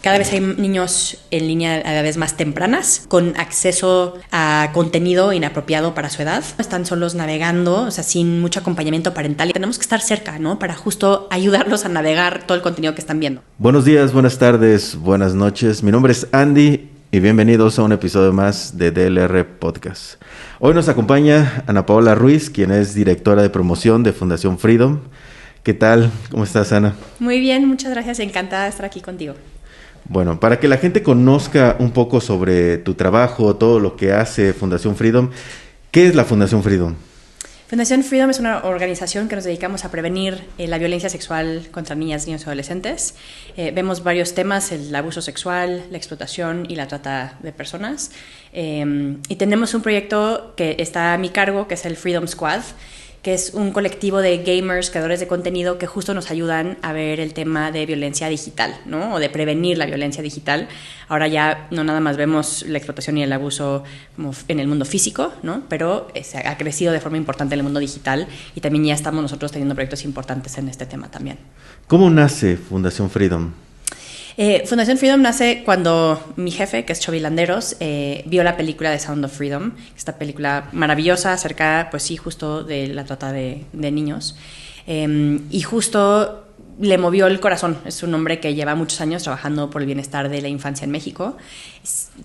Cada vez hay niños en línea a edades más tempranas con acceso a contenido inapropiado para su edad. Están solos navegando, o sea, sin mucho acompañamiento parental. Y tenemos que estar cerca, ¿no? Para justo ayudarlos a navegar todo el contenido que están viendo. Buenos días, buenas tardes, buenas noches. Mi nombre es Andy y bienvenidos a un episodio más de DLR Podcast. Hoy nos acompaña Ana Paola Ruiz, quien es directora de promoción de Fundación Freedom. ¿Qué tal? ¿Cómo estás, Ana? Muy bien, muchas gracias. Encantada de estar aquí contigo. Bueno, para que la gente conozca un poco sobre tu trabajo, todo lo que hace Fundación Freedom, ¿qué es la Fundación Freedom? Fundación Freedom es una organización que nos dedicamos a prevenir la violencia sexual contra niñas, niños y adolescentes. Vemos varios temas: el abuso sexual, la explotación y la trata de personas. Y tenemos un proyecto que está a mi cargo, que es el Freedom Squad, que es un colectivo de gamers, creadores de contenido, que justo nos ayudan a ver el tema de violencia digital, ¿no? O de prevenir la violencia digital. Ahora ya no nada más vemos la explotación y el abuso como en el mundo físico, ¿no? Pero ha crecido de forma importante en el mundo digital y también ya estamos nosotros teniendo proyectos importantes en este tema también. ¿Cómo nace Fundación Freedom? Fundación Freedom nace cuando mi jefe, que es Chovy Landeros, vio la película de Sound of Freedom, esta película maravillosa acerca, pues sí, justo de la trata de niños. Y justo le movió el corazón. Es un hombre que lleva muchos años trabajando por el bienestar de la infancia en México,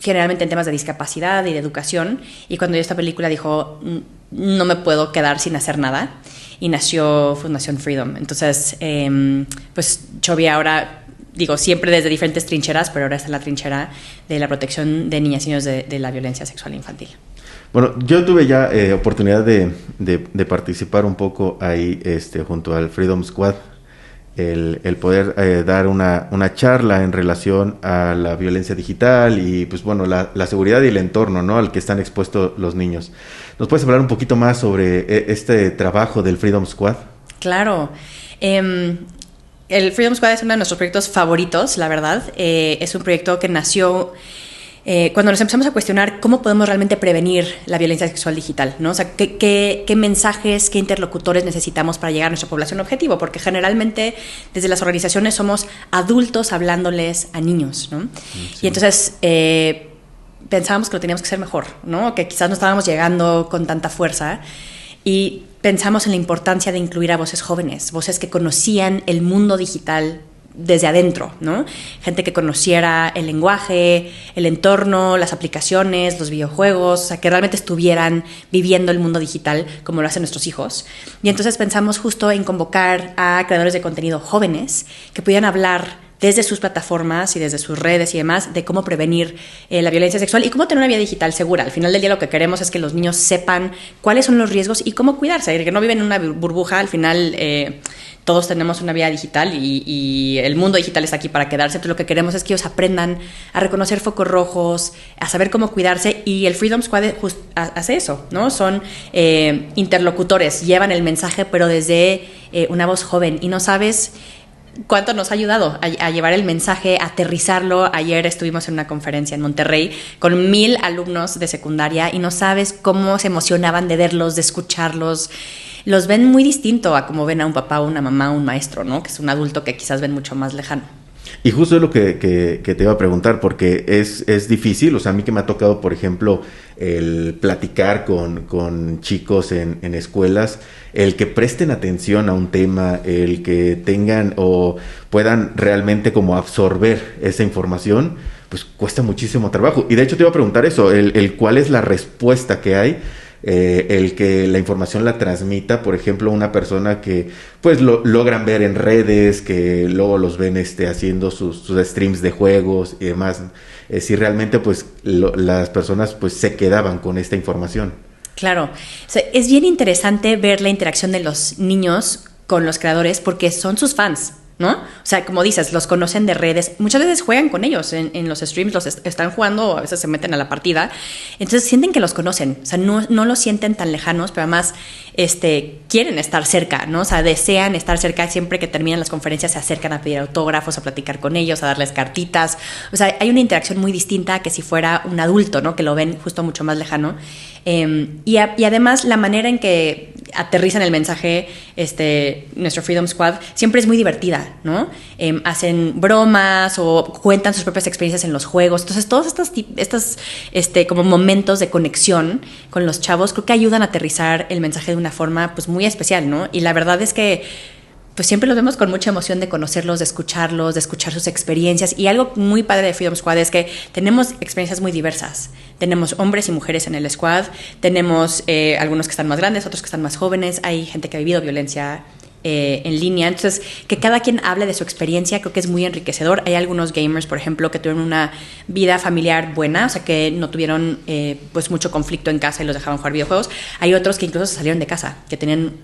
generalmente en temas de discapacidad y de educación. Y cuando vio esta película dijo, no me puedo quedar sin hacer nada. Y nació Fundación Freedom. Entonces, pues Chovy ahora... siempre desde diferentes trincheras, pero ahora está en la trinchera de la protección de niñas y niños de la violencia sexual infantil. Bueno, yo tuve ya oportunidad de participar un poco ahí junto al Freedom Squad, el poder dar una charla en relación a la violencia digital y pues bueno, la seguridad y el entorno, ¿no?, al que están expuestos los niños. ¿Nos puedes hablar un poquito más sobre este trabajo del Freedom Squad? Claro. El Freedom Squad es uno de nuestros proyectos favoritos, la verdad. Es un proyecto que nació cuando nos empezamos a cuestionar cómo podemos realmente prevenir la violencia sexual digital, ¿no? O sea, qué mensajes, qué interlocutores necesitamos para llegar a nuestra población objetivo, porque generalmente desde las organizaciones somos adultos hablándoles a niños, ¿no? Sí. Y entonces pensábamos que lo teníamos que hacer mejor, ¿no? Que quizás no estábamos llegando con tanta fuerza. Y pensamos en la importancia de incluir a voces jóvenes, voces que conocían el mundo digital desde adentro, ¿no? Gente que conociera el lenguaje, el entorno, las aplicaciones, los videojuegos, o sea, que realmente estuvieran viviendo el mundo digital como lo hacen nuestros hijos. Y entonces pensamos justo en convocar a creadores de contenido jóvenes que pudieran hablar desde sus plataformas y desde sus redes y demás, de cómo prevenir la violencia sexual y cómo tener una vida digital segura. Al final del día lo que queremos es que los niños sepan cuáles son los riesgos y cómo cuidarse, que no viven en una burbuja. Al final todos tenemos una vida digital y el mundo digital está aquí para quedarse. Entonces lo que queremos es que ellos aprendan a reconocer focos rojos, a saber cómo cuidarse, y el Freedom Squad hace eso, ¿no? Son interlocutores, llevan el mensaje pero desde una voz joven, y no sabes cuánto nos ha ayudado a llevar el mensaje, a aterrizarlo. Ayer estuvimos en una conferencia en Monterrey con 1,000 alumnos de secundaria y no sabes cómo se emocionaban de verlos, de escucharlos. Los ven muy distinto a como ven a un papá, una mamá, un maestro, ¿no? Que es un adulto que quizás ven mucho más lejano. Y justo es lo que te iba a preguntar, porque es difícil. O sea, a mí que me ha tocado, por ejemplo, el platicar con chicos en escuelas, el que presten atención a un tema, el que tengan o puedan realmente como absorber esa información, pues cuesta muchísimo trabajo. Y de hecho te iba a preguntar eso, el cuál es la respuesta que hay, el que la información la transmita, por ejemplo, una persona que pues logran ver en redes, que luego los ven haciendo sus streams de juegos y demás, si realmente pues las personas pues se quedaban con esta información. Claro, o sea, es bien interesante ver la interacción de los niños con los creadores porque son sus fans, ¿no? O sea, como dices, los conocen de redes, muchas veces juegan con ellos en los streams, los están jugando, o a veces se meten a la partida, entonces sienten que los conocen, o sea, no los sienten tan lejanos, pero además quieren estar cerca, ¿no? O sea, desean estar cerca. Siempre que terminan las conferencias se acercan a pedir autógrafos, a platicar con ellos, a darles cartitas. O sea, hay una interacción muy distinta a que si fuera un adulto, ¿no? Que lo ven justo mucho más lejano. Y además la manera en que aterrizan el mensaje, nuestro Freedom Squad, siempre es muy divertida, ¿no? Hacen bromas o cuentan sus propias experiencias en los juegos. Entonces, todos estos como momentos de conexión con los chavos creo que ayudan a aterrizar el mensaje de una forma pues muy especial, ¿no? Y la verdad es que pues siempre los vemos con mucha emoción de conocerlos, de escuchar sus experiencias. Y algo muy padre de Freedom Squad es que tenemos experiencias muy diversas. Tenemos hombres y mujeres en el squad, tenemos algunos que están más grandes, otros que están más jóvenes, hay gente que ha vivido violencia en línea. Entonces, que cada quien hable de su experiencia creo que es muy enriquecedor. Hay algunos gamers, por ejemplo, que tuvieron una vida familiar buena, o sea, que no tuvieron pues mucho conflicto en casa y los dejaban jugar videojuegos. Hay otros que incluso se salieron de casa, que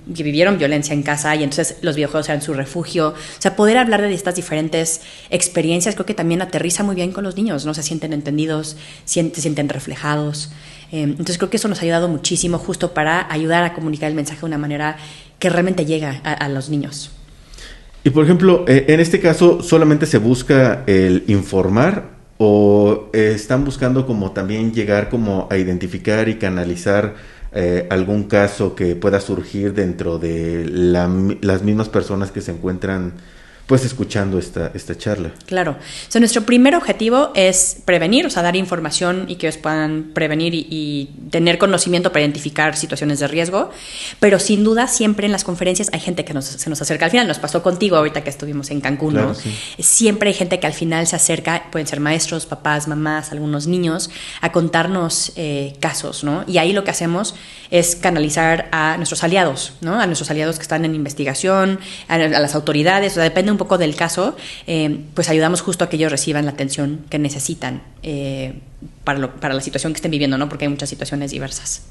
vivieron violencia en casa y entonces los videojuegos eran su refugio. O sea, poder hablar de estas diferentes experiencias creo que también aterriza muy bien con los niños, ¿no? Se sienten entendidos, se sienten reflejados. Entonces creo que eso nos ha ayudado muchísimo justo para ayudar a comunicar el mensaje de una manera que realmente llega a los niños. Y por ejemplo, en este caso, ¿solamente se busca el informar o están buscando como también llegar como a identificar y canalizar algún caso que pueda surgir dentro de las mismas personas que se encuentran pues escuchando esta charla? Claro. O sea, nuestro primer objetivo es prevenir, o sea, dar información y que ellos puedan prevenir y tener conocimiento para identificar situaciones de riesgo. Pero sin duda, siempre en las conferencias hay gente que se nos acerca. Al final nos pasó contigo ahorita que estuvimos en Cancún, claro, ¿no? Sí. Siempre hay gente que al final se acerca, pueden ser maestros, papás, mamás, algunos niños, a contarnos casos, ¿no? Y ahí lo que hacemos es canalizar a nuestros aliados, ¿no? A nuestros aliados que están en investigación, a las autoridades, o sea, depende un poco del caso, pues ayudamos justo a que ellos reciban la atención que necesitan para la situación que estén viviendo, ¿no? Porque hay muchas situaciones diversas.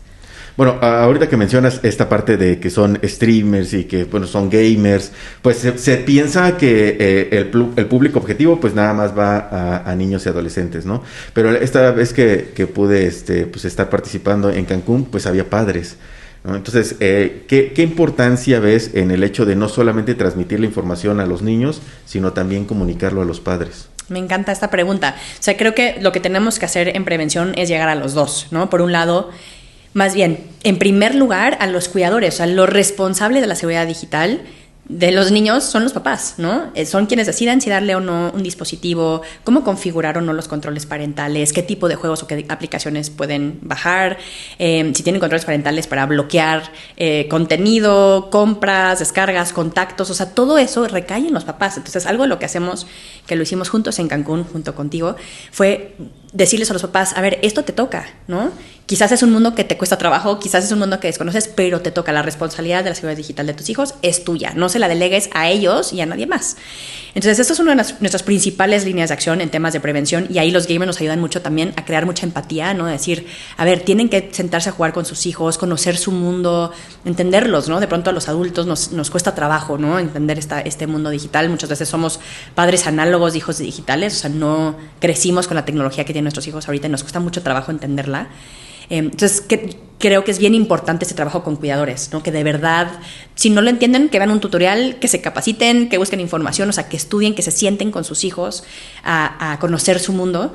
Bueno, ahorita que mencionas esta parte de que son streamers y que, bueno, son gamers, pues se piensa que el público objetivo pues nada más va a niños y adolescentes, ¿no? Pero esta vez que pude pues estar participando en Cancún, pues había padres, ¿no? Entonces, ¿qué importancia ves en el hecho de no solamente transmitir la información a los niños, sino también comunicarlo a los padres? Me encanta esta pregunta. O sea, creo que lo que tenemos que hacer en prevención es llegar a los dos, ¿no? Por un lado, más bien, en primer lugar, a los cuidadores, o sea, los responsables de la seguridad digital de los niños son los papás, ¿no? Son quienes decidan si darle o no un dispositivo, cómo configurar o no los controles parentales, qué tipo de juegos o qué aplicaciones pueden bajar, si tienen controles parentales para bloquear contenido, compras, descargas, contactos, o sea, todo eso recae en los papás. Entonces, algo de lo que hacemos, que lo hicimos juntos en Cancún, junto contigo, fue decirles a los papás, a ver, esto te toca, ¿no? Quizás es un mundo que te cuesta trabajo, quizás es un mundo que desconoces, pero te toca. La responsabilidad de la seguridad digital de tus hijos es tuya. No se la delegues a ellos y a nadie más. Entonces, esta es una de nuestras principales líneas de acción en temas de prevención, y ahí los gamers nos ayudan mucho también a crear mucha empatía, ¿no? Decir, a ver, tienen que sentarse a jugar con sus hijos, conocer su mundo, entenderlos, ¿no? De pronto a los adultos nos cuesta trabajo, ¿no? Entender este mundo digital. Muchas veces somos padres análogos de hijos digitales, o sea, no crecimos con la tecnología que tienen nuestros hijos ahorita y nos cuesta mucho trabajo entenderla. Entonces, creo que es bien importante este trabajo con cuidadores, ¿no? Que de verdad, si no lo entienden, que vean un tutorial, que se capaciten, que busquen información, o sea, que estudien, que se sienten con sus hijos a conocer su mundo.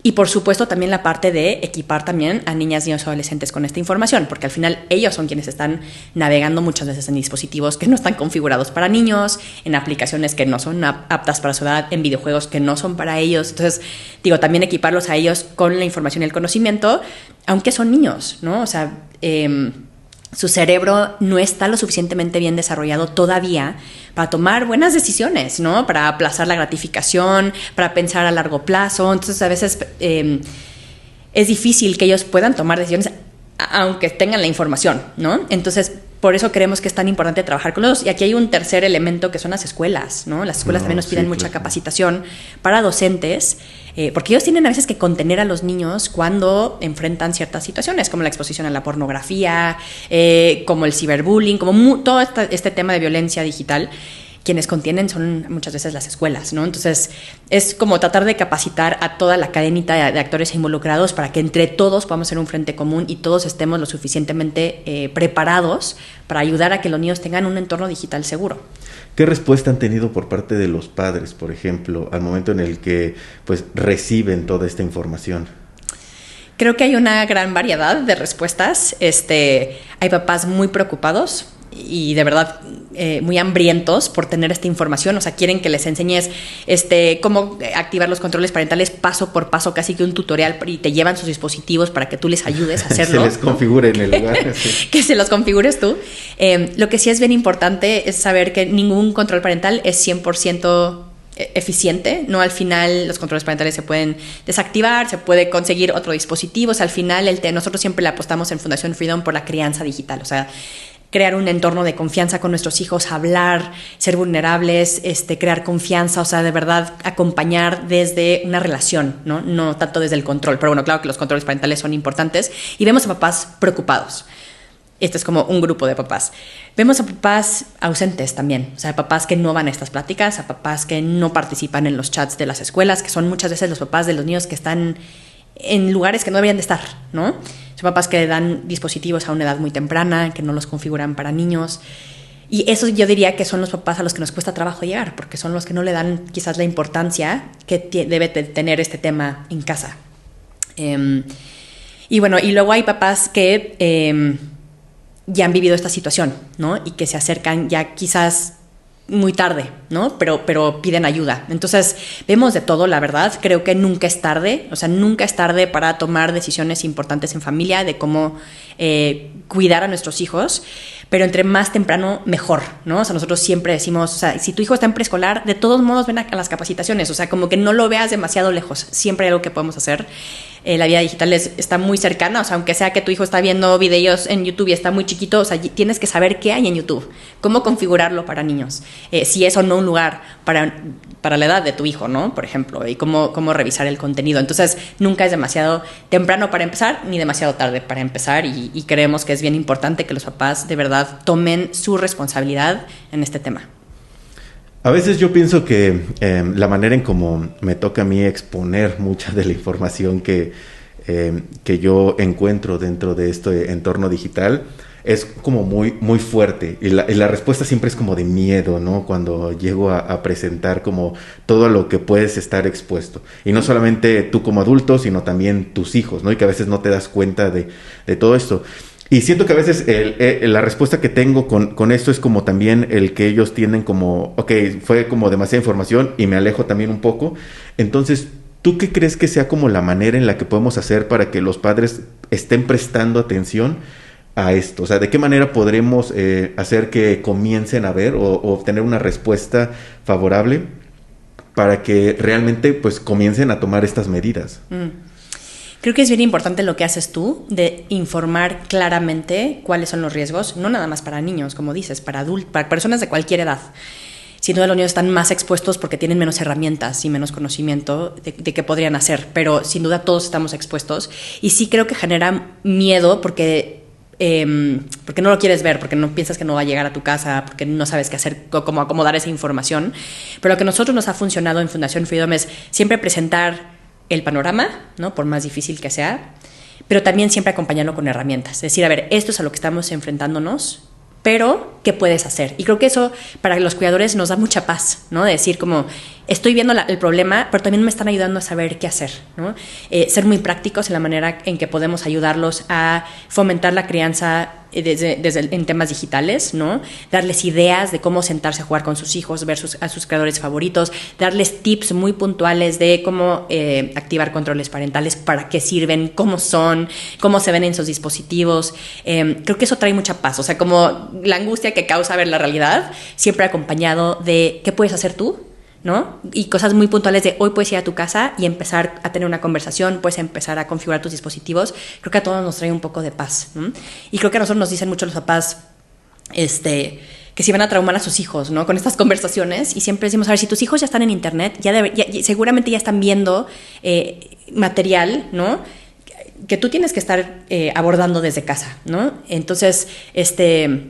Y por supuesto también la parte de equipar también a niñas, niños y adolescentes con esta información, porque al final ellos son quienes están navegando muchas veces en dispositivos que no están configurados para niños, en aplicaciones que no son aptas para su edad, en videojuegos que no son para ellos. Entonces, digo, también equiparlos a ellos con la información y el conocimiento, aunque son niños, ¿no? O sea, su cerebro no está lo suficientemente bien desarrollado todavía para tomar buenas decisiones, ¿no? Para aplazar la gratificación, para pensar a largo plazo. Entonces, a veces es difícil que ellos puedan tomar decisiones aunque tengan la información, ¿no? Entonces, por eso creemos que es tan importante trabajar con los. Y aquí hay un tercer elemento que son las escuelas, ¿no? Las escuelas también nos piden mucha capacitación para docentes, porque ellos tienen a veces que contener a los niños cuando enfrentan ciertas situaciones, como la exposición a la pornografía, como el ciberbullying, como todo este tema de violencia digital. Quienes contienen son muchas veces las escuelas, ¿no? Entonces, es como tratar de capacitar a toda la cadenita de actores involucrados para que entre todos podamos ser un frente común y todos estemos lo suficientemente preparados para ayudar a que los niños tengan un entorno digital seguro. ¿Qué respuesta han tenido por parte de los padres, por ejemplo, al momento en el que pues reciben toda esta información? Creo que hay una gran variedad de respuestas. Hay papás muy preocupados y de verdad muy hambrientos por tener esta información. O sea, quieren que les enseñes cómo activar los controles parentales paso por paso, casi que un tutorial, y te llevan sus dispositivos para que tú les ayudes a hacerlo. Se les configure en el lugar. Sí. Que se los configures tú. Lo que sí es bien importante es saber que ningún control parental es 100% eficiente, ¿no? Al final los controles parentales se pueden desactivar, se puede conseguir otro dispositivo. O sea, al final nosotros siempre le apostamos en Fundación Freedom por la crianza digital. O sea, crear un entorno de confianza con nuestros hijos, hablar, ser vulnerables, crear confianza, o sea, de verdad acompañar desde una relación, ¿no? No tanto desde el control. Pero bueno, claro que los controles parentales son importantes y vemos a papás preocupados. Este es como un grupo de papás. Vemos a papás ausentes también, o sea, papás que no van a estas pláticas, a papás que no participan en los chats de las escuelas, que son muchas veces los papás de los niños que están en lugares que no deberían de estar, ¿no? Son papás que dan dispositivos a una edad muy temprana, que no los configuran para niños. Y eso yo diría que son los papás a los que nos cuesta trabajo llegar, porque son los que no le dan quizás la importancia que debe tener este tema en casa. Y bueno, y luego hay papás que ya han vivido esta situación, ¿no? Y que se acercan ya quizás muy tarde, ¿no? Pero piden ayuda. Entonces, vemos de todo, la verdad. Creo que nunca es tarde. O sea, nunca es tarde para tomar decisiones importantes en familia de cómo cuidar a nuestros hijos. Pero entre más temprano, mejor, ¿no? O sea, nosotros siempre decimos, o sea, si tu hijo está en preescolar, de todos modos ven a las capacitaciones. O sea, como que no lo veas demasiado lejos. Siempre hay algo que podemos hacer. La vida digital está muy cercana, o sea, aunque sea que tu hijo está viendo videos en YouTube y está muy chiquito, o sea, tienes que saber qué hay en YouTube, cómo configurarlo para niños, si es o no un lugar para la edad de tu hijo, ¿no? Por ejemplo, y cómo revisar el contenido. Entonces, nunca es demasiado temprano para empezar, ni demasiado tarde para empezar, y creemos que es bien importante que los papás de verdad tomen su responsabilidad en este tema. A veces yo pienso que la manera en cómo me toca a mí exponer mucha de la información que yo encuentro dentro de este entorno digital es como muy, muy fuerte. Y la respuesta siempre es como de miedo, ¿no? Cuando llego a presentar como todo lo que puedes estar expuesto. Y no solamente tú como adulto, sino también tus hijos, ¿no? Y que a veces no te das cuenta de todo esto. Y siento que a veces la respuesta que tengo con esto es como también el que ellos tienen como, ok, fue como demasiada información y me alejo también un poco. Entonces, ¿tú qué crees que sea como la manera en la que podemos hacer para que los padres estén prestando atención a esto? O sea, ¿de qué manera podremos hacer que comiencen a ver o obtener una respuesta favorable para que realmente pues comiencen a tomar estas medidas? Creo que es bien importante lo que haces tú, de informar claramente cuáles son los riesgos, no nada más para niños, como dices, para adultos, para personas de cualquier edad. Sin duda los niños están más expuestos porque tienen menos herramientas y menos conocimiento de qué podrían hacer, pero sin duda todos estamos expuestos. Y sí creo que genera miedo porque no lo quieres ver, porque no piensas que no va a llegar a tu casa, porque no sabes qué hacer, cómo acomodar esa información. Pero lo que a nosotros nos ha funcionado en Fundación Freedom es siempre presentar el panorama, ¿no? Por más difícil que sea, pero también siempre acompañarlo con herramientas. Es decir, a ver, esto es a lo que estamos enfrentándonos, pero ¿qué puedes hacer? Y creo que eso para los cuidadores nos da mucha paz, ¿no? De decir como, estoy viendo el problema, pero también me están ayudando a saber qué hacer, ¿no? Ser muy prácticos en la manera en que podemos ayudarlos a fomentar la crianza en temas digitales, ¿no? Darles ideas de cómo sentarse a jugar con sus hijos, ver a sus creadores favoritos, darles tips muy puntuales de cómo activar controles parentales, para qué sirven, cómo son, cómo se ven en sus dispositivos. Creo que eso trae mucha paz, o sea, como la angustia que causa ver la realidad, siempre acompañado de qué puedes hacer tú, ¿no? Y cosas muy puntuales de hoy puedes ir a tu casa y empezar a tener una conversación, puedes empezar a configurar tus dispositivos. Creo que a todos nos trae un poco de paz, ¿no? Y creo que a nosotros nos dicen mucho los papás que si van a traumar a sus hijos, ¿no? Con estas conversaciones, y siempre decimos, a ver, si tus hijos ya están en internet, seguramente ya están viendo material, ¿no? Que tú tienes que estar abordando desde casa, ¿no? Entonces,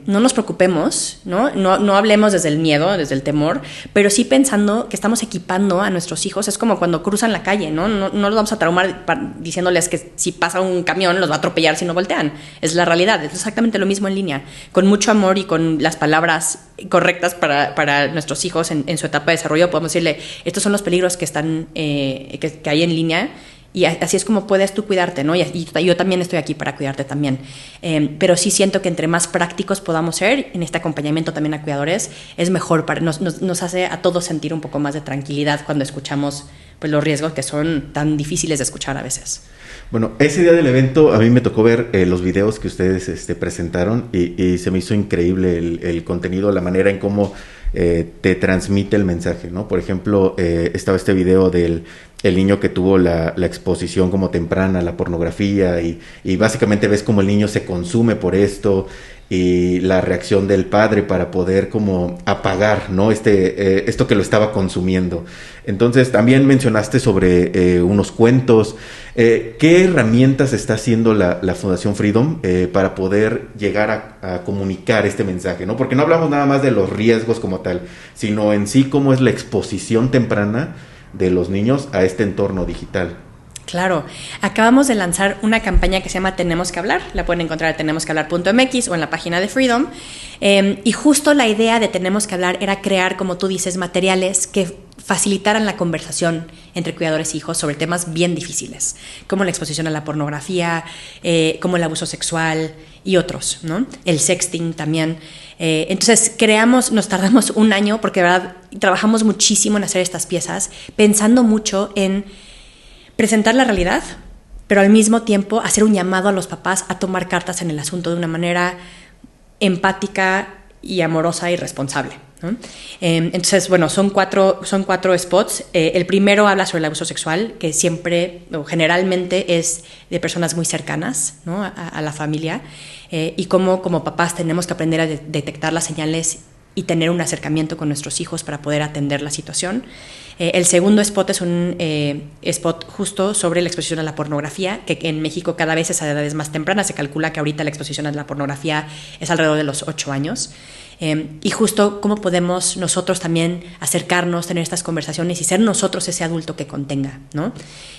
no nos preocupemos, ¿no? No hablemos desde el miedo, desde el temor, pero sí pensando que estamos equipando a nuestros hijos. Es como cuando cruzan la calle, ¿no? No los vamos a traumar diciéndoles que si pasa un camión los va a atropellar si no voltean. Es la realidad. Es exactamente lo mismo en línea. Con mucho amor y con las palabras correctas para nuestros hijos en su etapa de desarrollo, podemos decirle, estos son los peligros que están que hay en línea. Y así es como puedes tú cuidarte, ¿no? Y yo también estoy aquí para cuidarte también. Pero sí siento que entre más prácticos podamos ser en este acompañamiento también a cuidadores, es mejor, nos hace a todos sentir un poco más de tranquilidad cuando escuchamos pues, los riesgos que son tan difíciles de escuchar a veces. Bueno, ese día del evento a mí me tocó ver los videos que ustedes presentaron y se me hizo increíble el contenido, la manera en cómo te transmite el mensaje, ¿no? Por ejemplo, estaba este video del el niño que tuvo la exposición como temprana a la pornografía y básicamente ves como el niño se consume por esto y la reacción del padre para poder como apagar, ¿no? Esto que lo estaba consumiendo. Entonces también mencionaste sobre unos cuentos. ¿Qué herramientas está haciendo la Fundación Freedom para poder llegar a comunicar este mensaje, ¿no? Porque no hablamos nada más de los riesgos como tal, sino en sí cómo es la exposición temprana de los niños a este entorno digital. Claro, acabamos de lanzar una campaña que se llama Tenemos que hablar, la pueden encontrar en tenemosquehablar.mx o en la página de Freedom, y justo la idea de Tenemos que hablar era crear, como tú dices, materiales que facilitaran la conversación entre cuidadores e hijos sobre temas bien difíciles, como la exposición a la pornografía, como el abuso sexual y otros, ¿no? El sexting también. Entonces nos tardamos un año porque de verdad trabajamos muchísimo en hacer estas piezas, pensando mucho en presentar la realidad, pero al mismo tiempo hacer un llamado a los papás a tomar cartas en el asunto de una manera empática y amorosa y responsable, ¿no? Entonces, bueno, son cuatro spots. El primero habla sobre el abuso sexual, que siempre o generalmente es de personas muy cercanas, ¿no? a la familia, y cómo como papás tenemos que aprender a detectar las señales y tener un acercamiento con nuestros hijos para poder atender la situación. El segundo spot es un spot justo sobre la exposición a la pornografía, que en México cada vez es a edades más tempranas. Se calcula que ahorita la exposición a la pornografía es alrededor de los 8 años. Y justo cómo podemos nosotros también acercarnos, tener estas conversaciones y ser nosotros ese adulto que contenga, ¿no?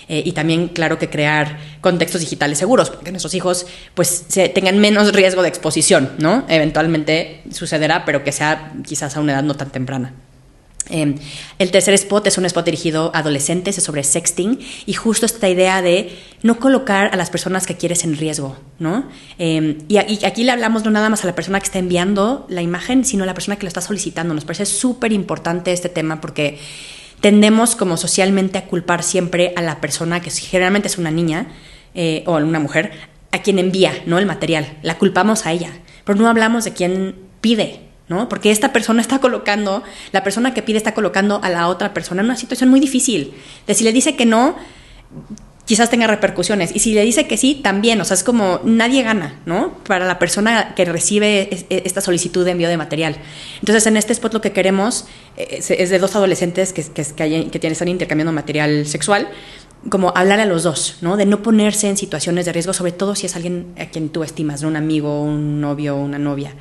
Y también, claro, que crear contextos digitales seguros, para que nuestros hijos pues tengan menos riesgo de exposición, ¿no? Eventualmente sucederá, pero que sea quizás a una edad no tan temprana. El tercer spot es un spot dirigido a adolescentes, es sobre sexting, y justo esta idea de no colocar a las personas que quieres en riesgo, ¿no? Y aquí le hablamos no nada más a la persona que está enviando la imagen, sino a la persona que lo está solicitando. Nos parece súper importante este tema porque tendemos como socialmente a culpar siempre a la persona que generalmente es una niña o una mujer a quien envía, ¿no? El material. La culpamos a ella, pero no hablamos de quién pide, ¿no? Porque esta persona la persona que pide está colocando a la otra persona en una situación muy difícil. De si le dice que no, quizás tenga repercusiones. Y si le dice que sí, también. O sea, es como nadie gana, ¿no? Para la persona que recibe esta solicitud de envío de material. Entonces, en este spot lo que queremos es de dos adolescentes que están intercambiando material sexual, como hablar a los dos, ¿no? De no ponerse en situaciones de riesgo, sobre todo si es alguien a quien tú estimas, ¿no? Un amigo, un novio, una novia.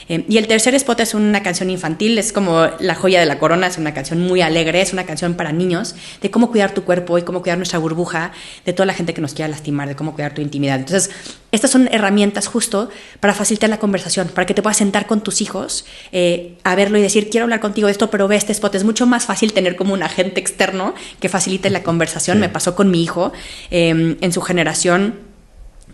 Y el tercer spot es una canción infantil, es como la joya de la corona, es una canción muy alegre, es una canción para niños, de cómo cuidar tu cuerpo y cómo cuidar nuestra burbuja, de toda la gente que nos quiera lastimar, de cómo cuidar tu intimidad. Entonces, estas son herramientas justo para facilitar la conversación, para que te puedas sentar con tus hijos a verlo y decir, quiero hablar contigo de esto, pero ve este spot. Es mucho más fácil tener como un agente externo que facilite la conversación. Sí. Me pasó con mi hijo, en su generación.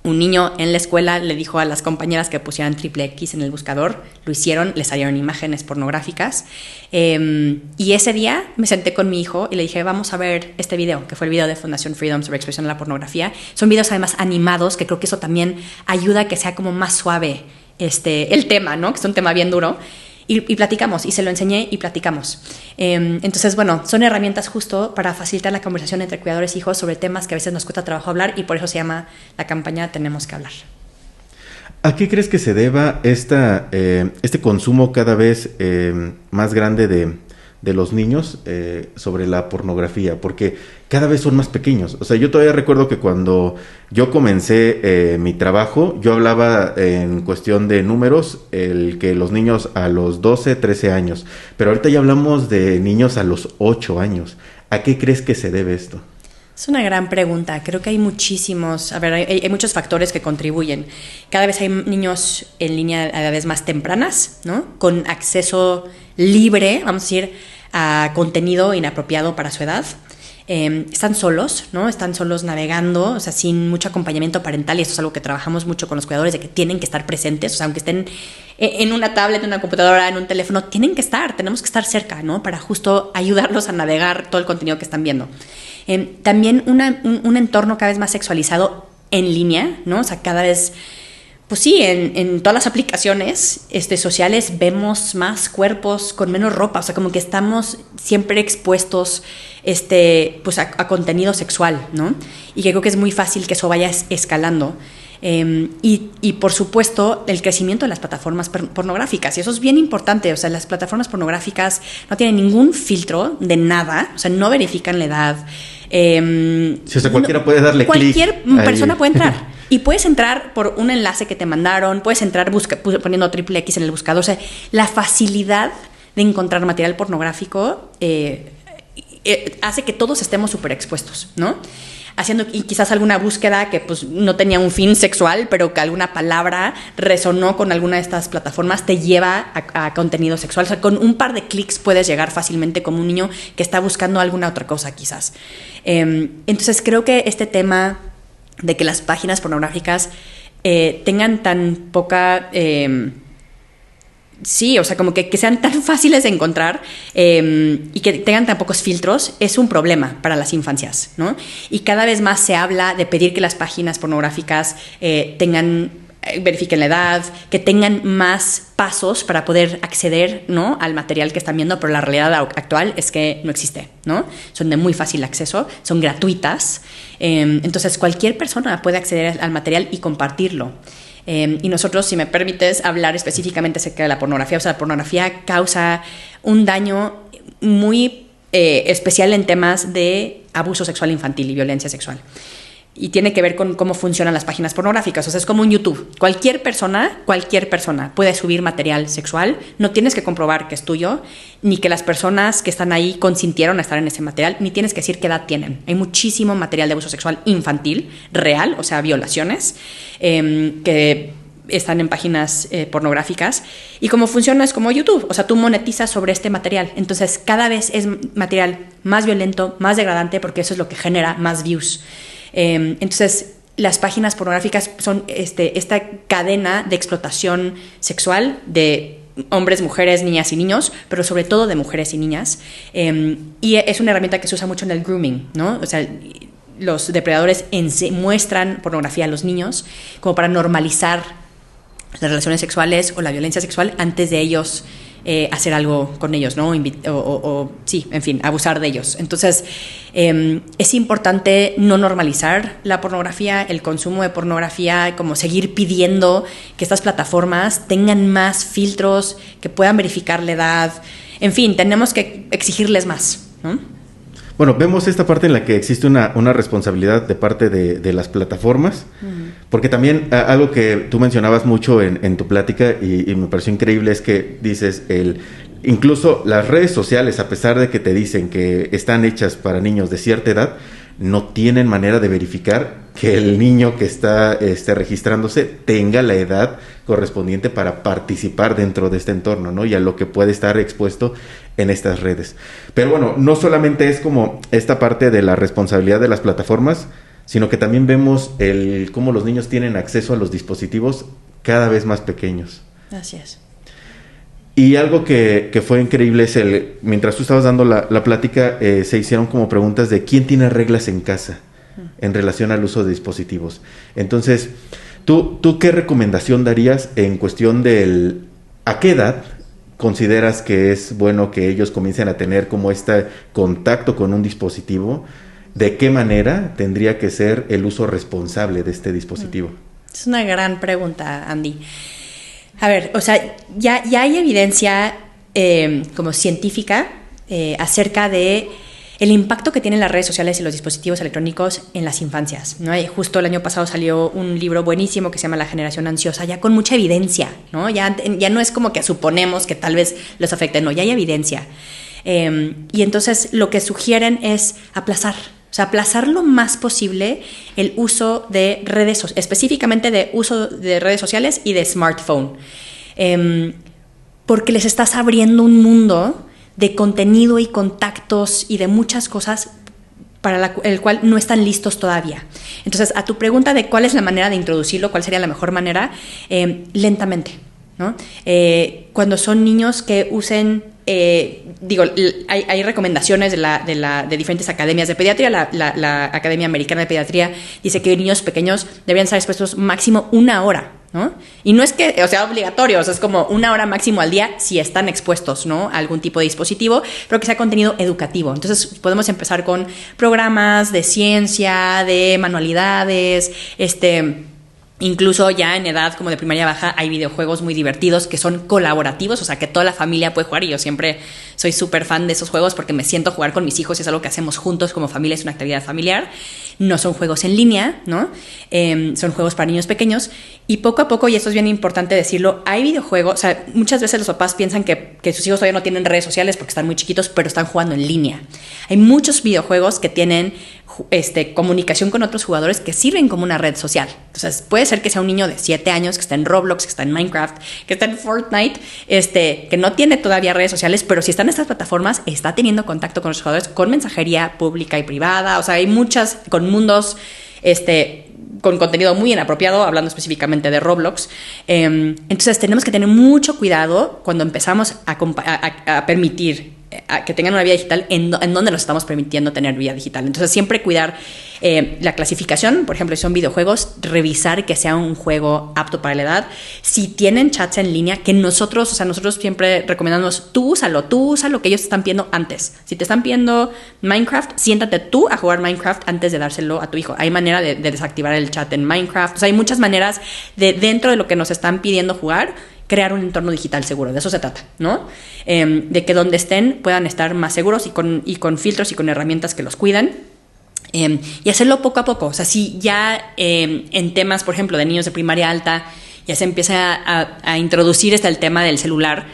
Un niño en la escuela le dijo a las compañeras que pusieran XXX en el buscador, lo hicieron, le salieron imágenes pornográficas, y ese día me senté con mi hijo y le dije, vamos a ver este video, que fue el video de Fundación Freedom sobre expresión de la pornografía. Son videos además animados, que creo que eso también ayuda a que sea como más suave el tema, ¿no? Que es un tema bien duro. Y platicamos, y se lo enseñé y platicamos. Entonces, bueno, son herramientas justo para facilitar la conversación entre cuidadores e hijos sobre temas que a veces nos cuesta trabajo hablar, y por eso se llama la campaña Tenemos que hablar. ¿A qué crees que se deba este consumo cada vez más grande de los niños sobre la pornografía? Porque cada vez son más pequeños. O sea, yo todavía recuerdo que cuando yo comencé mi trabajo, yo hablaba en cuestión de números, el que los niños a los 12, 13 años. Pero ahorita ya hablamos de niños a los 8 años. ¿A qué crees que se debe esto? Es una gran pregunta. Creo que hay hay muchos factores que contribuyen. Cada vez hay niños en línea a edades más tempranas, ¿no? Con acceso libre, vamos a decir, a contenido inapropiado para su edad. están solos, ¿no? Están solos navegando, o sea, sin mucho acompañamiento parental, y esto es algo que trabajamos mucho con los cuidadores, de que tienen que estar presentes, o sea, aunque estén en una tablet, en una computadora, en un teléfono, tenemos que estar cerca, ¿no? Para justo ayudarlos a navegar todo el contenido que están viendo. También un entorno cada vez más sexualizado en línea, ¿no? O sea, cada vez... Pues sí, en todas las aplicaciones sociales vemos más cuerpos con menos ropa, o sea, como que estamos siempre expuestos pues a contenido sexual, ¿no? Y que creo que es muy fácil que eso vaya escalando. Y por supuesto, el crecimiento de las plataformas pornográficas, y eso es bien importante, o sea, las plataformas pornográficas no tienen ningún filtro de nada, o sea, no verifican la edad. Sí, o sea, cualquiera puede darle clic. Cualquier persona puede entrar. Y puedes entrar por un enlace que te mandaron, puedes entrar poniendo XXX en el buscador. O sea, la facilidad de encontrar material pornográfico hace que todos estemos súper expuestos, ¿no? Haciendo quizás alguna búsqueda que pues no tenía un fin sexual, pero que alguna palabra resonó con alguna de estas plataformas, te lleva a contenido sexual. O sea, con un par de clics puedes llegar fácilmente como un niño que está buscando alguna otra cosa quizás. Entonces creo que este tema de que las páginas pornográficas tengan tan poca... sí, o sea, como que sean tan fáciles de encontrar y que tengan tan pocos filtros es un problema para las infancias, ¿no? Y cada vez más se habla de pedir que las páginas pornográficas verifiquen la edad, que tengan más pasos para poder acceder, ¿no?, al material que están viendo, pero la realidad actual es que no existe, ¿no? Son de muy fácil acceso, son gratuitas, entonces cualquier persona puede acceder al material y compartirlo. Y nosotros, si me permites hablar específicamente acerca de la pornografía, o sea, la pornografía causa un daño muy especial en temas de abuso sexual infantil y violencia sexual. Y tiene que ver con cómo funcionan las páginas pornográficas. O sea, es como un YouTube. Cualquier persona puede subir material sexual. No tienes que comprobar que es tuyo, ni que las personas que están ahí consintieron a estar en ese material, ni tienes que decir qué edad tienen. Hay muchísimo material de abuso sexual infantil, real, o sea, violaciones, que están en páginas pornográficas. Y cómo funciona es como YouTube. O sea, tú monetizas sobre este material. Entonces, cada vez es material más violento, más degradante, porque eso es lo que genera más views. Entonces, las páginas pornográficas son esta cadena de explotación sexual de hombres, mujeres, niñas y niños, pero sobre todo de mujeres y niñas. Y es una herramienta que se usa mucho en el grooming, ¿no? O sea, los depredadores muestran pornografía a los niños como para normalizar las relaciones sexuales o la violencia sexual antes de ellos hacer algo con ellos, ¿no? Sí, en fin, abusar de ellos. Entonces, es importante no normalizar la pornografía, el consumo de pornografía, como seguir pidiendo que estas plataformas tengan más filtros, que puedan verificar la edad. En fin, tenemos que exigirles más, ¿no? Bueno, vemos esta parte en la que existe una responsabilidad de parte de las plataformas, porque también algo que tú mencionabas mucho en tu plática y me pareció increíble es que dices, incluso las redes sociales, a pesar de que te dicen que están hechas para niños de cierta edad, no tienen manera de verificar que el niño que está registrándose tenga la edad correspondiente para participar dentro de este entorno, ¿no? Y a lo que puede estar expuesto en estas redes. Pero bueno, no solamente es como esta parte de la responsabilidad de las plataformas, sino que también vemos cómo los niños tienen acceso a los dispositivos cada vez más pequeños. Así es. Y algo que fue increíble es mientras tú estabas dando la plática, se hicieron como preguntas de quién tiene reglas en casa en relación al uso de dispositivos. Entonces, ¿tú qué recomendación darías en cuestión a qué edad consideras que es bueno que ellos comiencen a tener como este contacto con un dispositivo? ¿De qué manera tendría que ser el uso responsable de este dispositivo? Es una gran pregunta, Andy. A ver, o sea, ya hay evidencia como científica acerca de el impacto que tienen las redes sociales y los dispositivos electrónicos en las infancias, ¿no? Y justo el año pasado salió un libro buenísimo que se llama La generación ansiosa, ya con mucha evidencia, ¿no? Ya no es como que suponemos que tal vez los afecte, no, ya hay evidencia. Y entonces lo que sugieren es aplazar. O sea, aplazar lo más posible el uso de redes, específicamente de uso de redes sociales y de smartphone. Porque les estás abriendo un mundo de contenido y contactos y de muchas cosas para el cual no están listos todavía. Entonces, a tu pregunta de cuál es la manera de introducirlo, cuál sería la mejor manera, lentamente, ¿no? Cuando son niños que usen, hay recomendaciones de diferentes academias de pediatría. La Academia Americana de Pediatría dice que niños pequeños deberían estar expuestos máximo 1 hora, ¿no? Y no es que sea obligatorio, o sea, es como 1 hora máximo al día si están expuestos, ¿no?, a algún tipo de dispositivo, pero que sea contenido educativo. Entonces podemos empezar con programas de ciencia, de manualidades, incluso ya en edad como de primaria baja hay videojuegos muy divertidos que son colaborativos, o sea, que toda la familia puede jugar, y yo siempre soy súper fan de esos juegos porque me siento a jugar con mis hijos y es algo que hacemos juntos como familia, es una actividad familiar. No son juegos en línea, ¿no? Son juegos para niños pequeños, y poco a poco, y esto es bien importante decirlo, hay videojuegos, o sea, muchas veces los papás piensan que sus hijos todavía no tienen redes sociales porque están muy chiquitos, pero están jugando en línea. Hay muchos videojuegos que tienen comunicación con otros jugadores que sirven como una red social. Entonces, puede ser que sea un niño de 7 años que está en Roblox, que está en Minecraft, que está en Fortnite, que no tiene todavía redes sociales, pero si está en estas plataformas, está teniendo contacto con los jugadores con mensajería pública y privada. O sea, hay muchas, con mundos, con contenido muy inapropiado, hablando específicamente de Roblox. Entonces, tenemos que tener mucho cuidado cuando empezamos a permitir que tengan una vida digital, en donde nos estamos permitiendo tener vida digital. Entonces, siempre cuidar la clasificación. Por ejemplo, si son videojuegos, revisar que sea un juego apto para la edad. Si tienen chats en línea, que nosotros siempre recomendamos, tú usa lo que ellos te están pidiendo antes. Si te están pidiendo Minecraft, siéntate tú a jugar Minecraft antes de dárselo a tu hijo. Hay manera de desactivar el chat en Minecraft. O sea, hay muchas maneras dentro de lo que nos están pidiendo jugar, crear un entorno digital seguro. De eso se trata, ¿no? De que donde estén puedan estar más seguros y con filtros y con herramientas que los cuidan. Y hacerlo poco a poco. O sea, si ya en temas, por ejemplo, de niños de primaria alta, ya se empieza a introducir el tema del celular,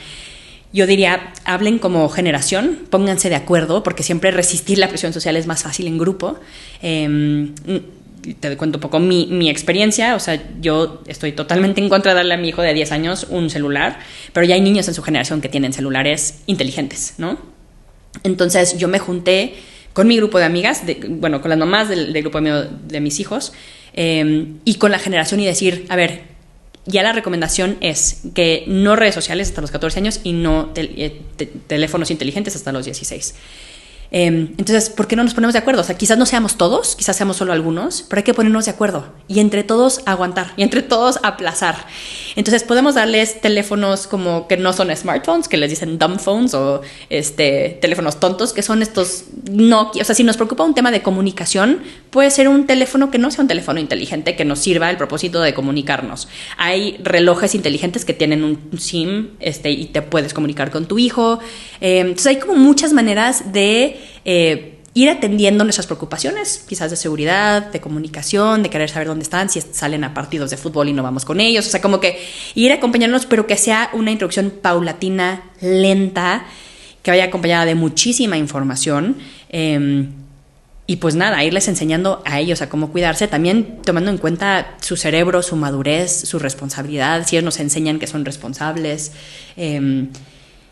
yo diría, hablen como generación, pónganse de acuerdo, porque siempre resistir la presión social es más fácil en grupo. Te cuento un poco mi experiencia. O sea, yo estoy totalmente en contra de darle a mi hijo de 10 años un celular, pero ya hay niños en su generación que tienen celulares inteligentes, ¿no? Entonces yo me junté con mi grupo de amigas, con las mamás del grupo de mis hijos, y con la generación, y decir, a ver, ya la recomendación es que no redes sociales hasta los 14 años y no teléfonos inteligentes hasta los 16. Entonces, ¿por qué no nos ponemos de acuerdo? O sea, quizás no seamos todos, quizás seamos solo algunos, pero hay que ponernos de acuerdo y entre todos aguantar y entre todos aplazar. Entonces, podemos darles teléfonos como que no son smartphones, que les dicen dumb phones, o teléfonos tontos, que son estos Nokia. O sea, si nos preocupa un tema de comunicación, puede ser un teléfono que no sea un teléfono inteligente, que nos sirva el propósito de comunicarnos. Hay relojes inteligentes que tienen un SIM, y te puedes comunicar con tu hijo. Entonces, hay como muchas maneras de ir atendiendo nuestras preocupaciones, quizás de seguridad, de comunicación, de querer saber dónde están, si salen a partidos de fútbol y no vamos con ellos. O sea, como que ir acompañándonos, pero que sea una introducción paulatina, lenta, que vaya acompañada de muchísima información. Y pues nada, irles enseñando a ellos a cómo cuidarse, también tomando en cuenta su cerebro, su madurez, su responsabilidad, si ellos nos enseñan que son responsables.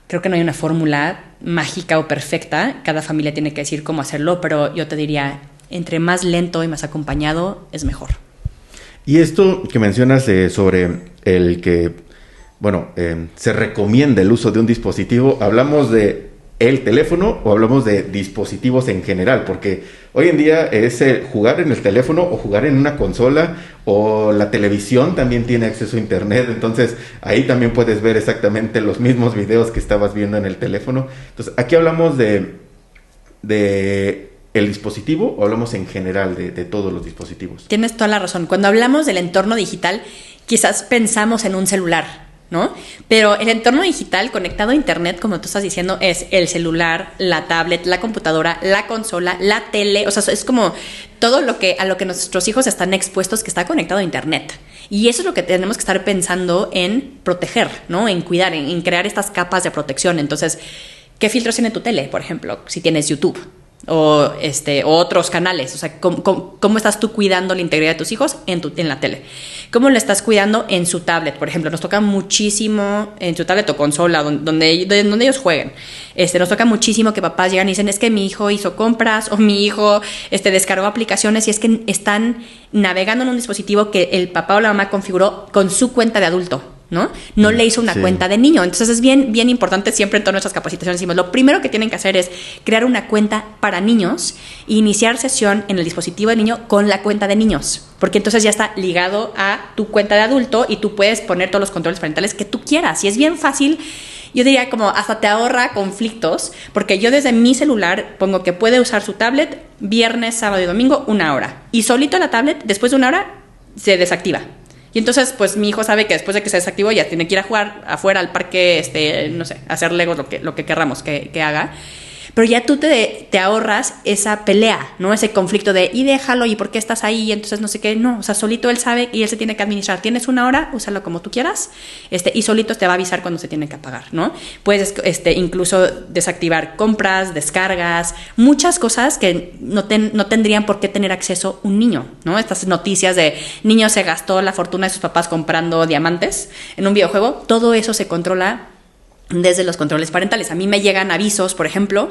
Creo que no hay una fórmula mágica o perfecta, cada familia tiene que decir cómo hacerlo, pero yo te diría, entre más lento y más acompañado es mejor. Y esto que mencionas sobre el que, se recomienda el uso de un dispositivo, ¿hablamos de el teléfono o hablamos de dispositivos en general? Porque hoy en día es jugar en el teléfono o jugar en una consola, o la televisión también tiene acceso a internet, entonces ahí también puedes ver exactamente los mismos videos que estabas viendo en el teléfono. Entonces, ¿aquí hablamos de el dispositivo o hablamos en general de todos los dispositivos? Tienes toda la razón. Cuando hablamos del entorno digital, quizás pensamos en un celular, ¿no? Pero el entorno digital conectado a internet, como tú estás diciendo, es el celular, la tablet, la computadora, la consola, la tele. O sea, es como todo a lo que nuestros hijos están expuestos, que está conectado a internet. Y eso es lo que tenemos que estar pensando en proteger, ¿no? En cuidar, en crear estas capas de protección. Entonces, ¿qué filtros tiene tu tele, por ejemplo, si tienes YouTube? o otros canales. O sea, ¿cómo estás tú cuidando la integridad de tus hijos en la tele? ¿Cómo lo estás cuidando en su tablet? Por ejemplo, nos toca muchísimo en su tablet o consola, donde ellos jueguen. Nos toca muchísimo que papás llegan y dicen, es que mi hijo hizo compras o mi hijo descargó aplicaciones y es que están navegando en un dispositivo que el papá o la mamá configuró con su cuenta de adulto. No le hizo una cuenta de niño. Entonces es bien, bien importante, siempre en todas nuestras capacitaciones decimos, lo primero que tienen que hacer es crear una cuenta para niños e iniciar sesión en el dispositivo de niño con la cuenta de niños, porque entonces ya está ligado a tu cuenta de adulto y tú puedes poner todos los controles parentales que tú quieras y es bien fácil. Yo diría como hasta te ahorra conflictos, porque yo desde mi celular pongo que puede usar su tablet viernes, sábado y domingo 1 hora y solito la tablet después de 1 hora se desactiva. Y entonces, pues, mi hijo sabe que después de que se desactivó ya tiene que ir a jugar afuera al parque, no sé, hacer legos, lo que querramos que haga. Pero ya tú te ahorras esa pelea, ¿no? Ese conflicto de, y déjalo, ¿y por qué estás ahí? Y entonces no sé qué, no, o sea, solito él sabe y él se tiene que administrar. Tienes 1 hora, úsalo como tú quieras, y solito te va a avisar cuando se tiene que apagar, ¿no? Puedes, incluso desactivar compras, descargas, muchas cosas que no tendrían por qué tener acceso un niño, ¿no? Estas noticias de niño se gastó la fortuna de sus papás comprando diamantes en un videojuego, todo eso se controla desde los controles parentales. A mí me llegan avisos, por ejemplo,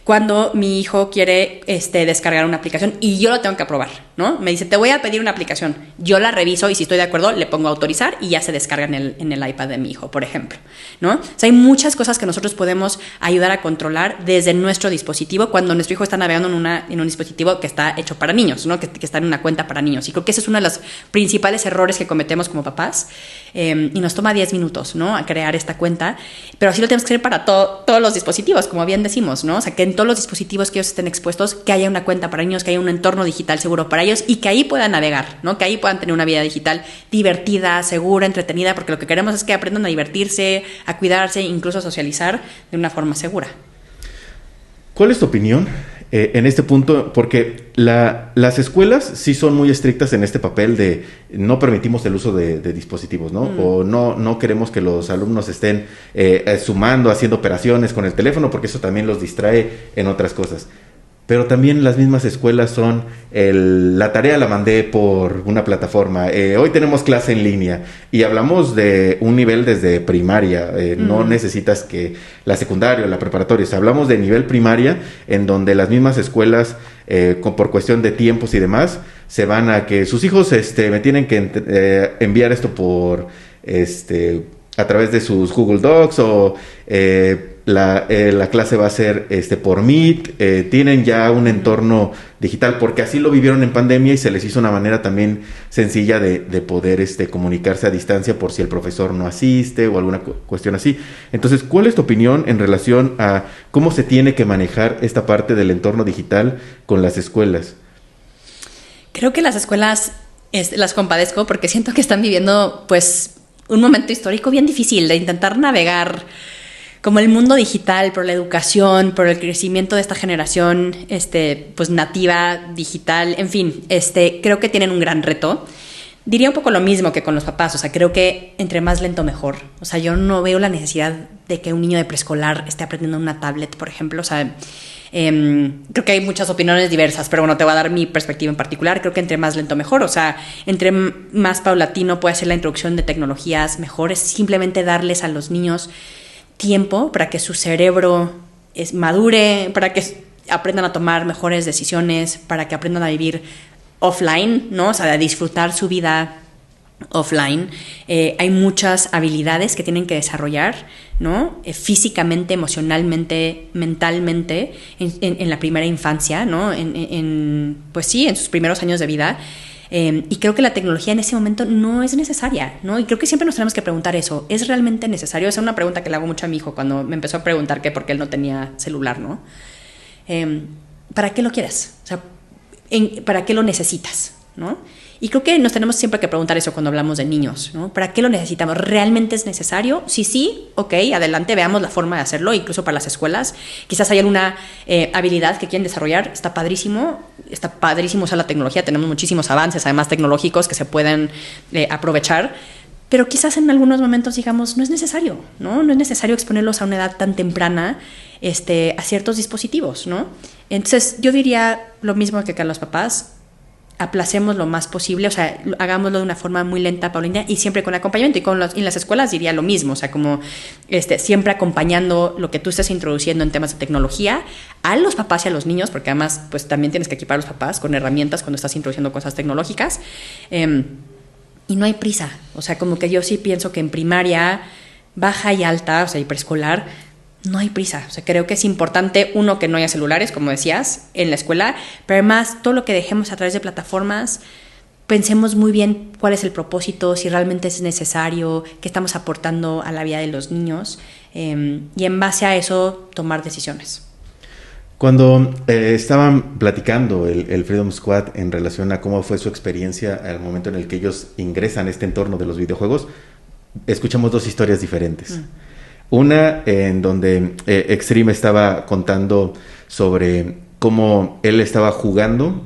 cuando mi hijo quiere descargar una aplicación y yo lo tengo que aprobar, ¿no? Me dice, te voy a pedir una aplicación. Yo la reviso y si estoy de acuerdo, le pongo a autorizar y ya se descarga en el iPad de mi hijo, por ejemplo, ¿no? O sea, hay muchas cosas que nosotros podemos ayudar a controlar desde nuestro dispositivo cuando nuestro hijo está navegando en un dispositivo que está hecho para niños, ¿no? Que está en una cuenta para niños. Y creo que ese es uno de los principales errores que cometemos como papás. Y nos toma 10 minutos, ¿no? A crear esta cuenta. Pero así lo tenemos que hacer para todos los dispositivos, como bien decimos, ¿no? O sea, que en todos los dispositivos que ellos estén expuestos, que haya una cuenta para niños, que haya un entorno digital seguro para ellos y que ahí puedan navegar, ¿no? Que ahí puedan tener una vida digital divertida, segura, entretenida, porque lo que queremos es que aprendan a divertirse, a cuidarse, incluso a socializar de una forma segura. ¿Cuál es tu opinión en este punto? Porque las escuelas sí son muy estrictas en este papel de no permitimos el uso de dispositivos, ¿no? O no queremos que los alumnos estén sumando, haciendo operaciones con el teléfono, porque eso también los distrae en otras cosas. Pero también las mismas escuelas son, la tarea la mandé por una plataforma, hoy tenemos clase en línea, y hablamos de un nivel desde primaria, no necesitas que la secundaria o la preparatoria, o sea, hablamos de nivel primaria, en donde las mismas escuelas, por cuestión de tiempos y demás, se van a que sus hijos me tienen que enviar esto por a través de sus Google Docs o la clase va a ser por Meet, tienen ya un entorno digital porque así lo vivieron en pandemia y se les hizo una manera también sencilla de poder comunicarse a distancia por si el profesor no asiste o alguna cuestión así. Entonces, ¿cuál es tu opinión en relación a cómo se tiene que manejar esta parte del entorno digital con las escuelas? Creo que las escuelas las compadezco porque siento que están viviendo pues un momento histórico bien difícil de intentar navegar como el mundo digital, por la educación, por el crecimiento de esta generación pues nativa, digital, en fin, creo que tienen un gran reto. Diría un poco lo mismo que con los papás, o sea, creo que entre más lento mejor. O sea, yo no veo la necesidad de que un niño de preescolar esté aprendiendo una tablet, por ejemplo, o sea, creo que hay muchas opiniones diversas, pero bueno, te voy a dar mi perspectiva en particular. Creo que entre más lento mejor, o sea, entre más paulatino puede ser la introducción de tecnologías mejores, simplemente darles a los niños tiempo para que su cerebro madure, para que aprendan a tomar mejores decisiones, para que aprendan a vivir offline, ¿no? O sea, a disfrutar su vida offline. Hay muchas habilidades que tienen que desarrollar, ¿no? Físicamente, emocionalmente, mentalmente, en la primera infancia, ¿no? Pues sí, en sus primeros años de vida. Y creo que la tecnología en ese momento no es necesaria, ¿no? Y creo que siempre nos tenemos que preguntar eso. ¿Es realmente necesario? Esa es una pregunta que le hago mucho a mi hijo cuando me empezó a preguntar que por qué él no tenía celular, ¿no? ¿Para qué lo quieres? O sea, ¿para qué lo necesitas? ¿No? Y creo que nos tenemos siempre que preguntar eso cuando hablamos de niños, ¿no? ¿Para qué lo necesitamos? ¿Realmente es necesario? Sí, ok, adelante, veamos la forma de hacerlo, incluso para las escuelas. Quizás hay alguna habilidad que quieren desarrollar, está padrísimo usar la tecnología, tenemos muchísimos avances, además tecnológicos, que se pueden aprovechar, pero quizás en algunos momentos digamos, no es necesario, ¿no? No es necesario exponerlos a una edad tan temprana a ciertos dispositivos, ¿no? Entonces, yo diría lo mismo que a los papás, aplacemos lo más posible, o sea, hagámoslo de una forma muy lenta, paulatina, y siempre con acompañamiento. Y en las escuelas diría lo mismo, o sea, como siempre acompañando lo que tú estés introduciendo en temas de tecnología a los papás y a los niños, porque además, pues también tienes que equipar a los papás con herramientas cuando estás introduciendo cosas tecnológicas. Y no hay prisa, o sea, como que yo sí pienso que en primaria, baja y alta, o sea, y preescolar, no hay prisa. O sea, creo que es importante, uno, que no haya celulares, como decías, en la escuela, pero además todo lo que dejemos a través de plataformas, pensemos muy bien cuál es el propósito, si realmente es necesario, qué estamos aportando a la vida de los niños, y en base a eso tomar decisiones. Cuando estaban platicando el Freedom Squad en relación a cómo fue su experiencia al momento en el que ellos ingresan a este entorno de los videojuegos, escuchamos dos historias diferentes. Una en donde Extreme estaba contando sobre cómo él estaba jugando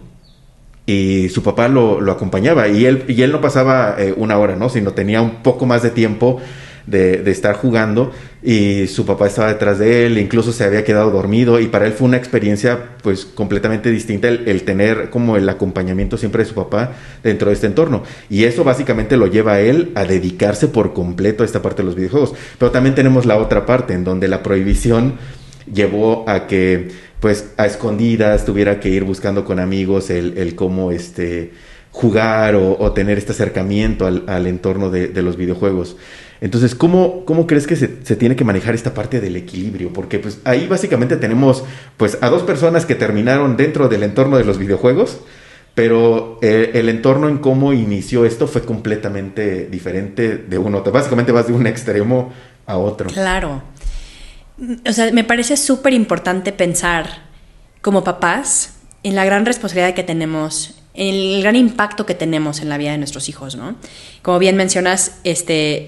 y su papá lo acompañaba y él no pasaba una hora, ¿no? Sino tenía un poco más de tiempo de estar jugando y su papá estaba detrás de él, incluso se había quedado dormido y para él fue una experiencia pues completamente distinta el tener como el acompañamiento siempre de su papá dentro de este entorno, y eso básicamente lo lleva a él a dedicarse por completo a esta parte de los videojuegos. Pero también tenemos la otra parte en donde la prohibición llevó a que pues a escondidas tuviera que ir buscando con amigos el cómo jugar o tener este acercamiento al entorno de los videojuegos. Entonces, ¿cómo crees que se tiene que manejar esta parte del equilibrio? Porque pues ahí básicamente tenemos pues a dos personas que terminaron dentro del entorno de los videojuegos, pero el entorno en cómo inició esto fue completamente diferente de uno. Básicamente vas de un extremo a otro. Claro. O sea, me parece súper importante pensar como papás en la gran responsabilidad que tenemos, en el gran impacto que tenemos en la vida de nuestros hijos, ¿no? Como bien mencionas,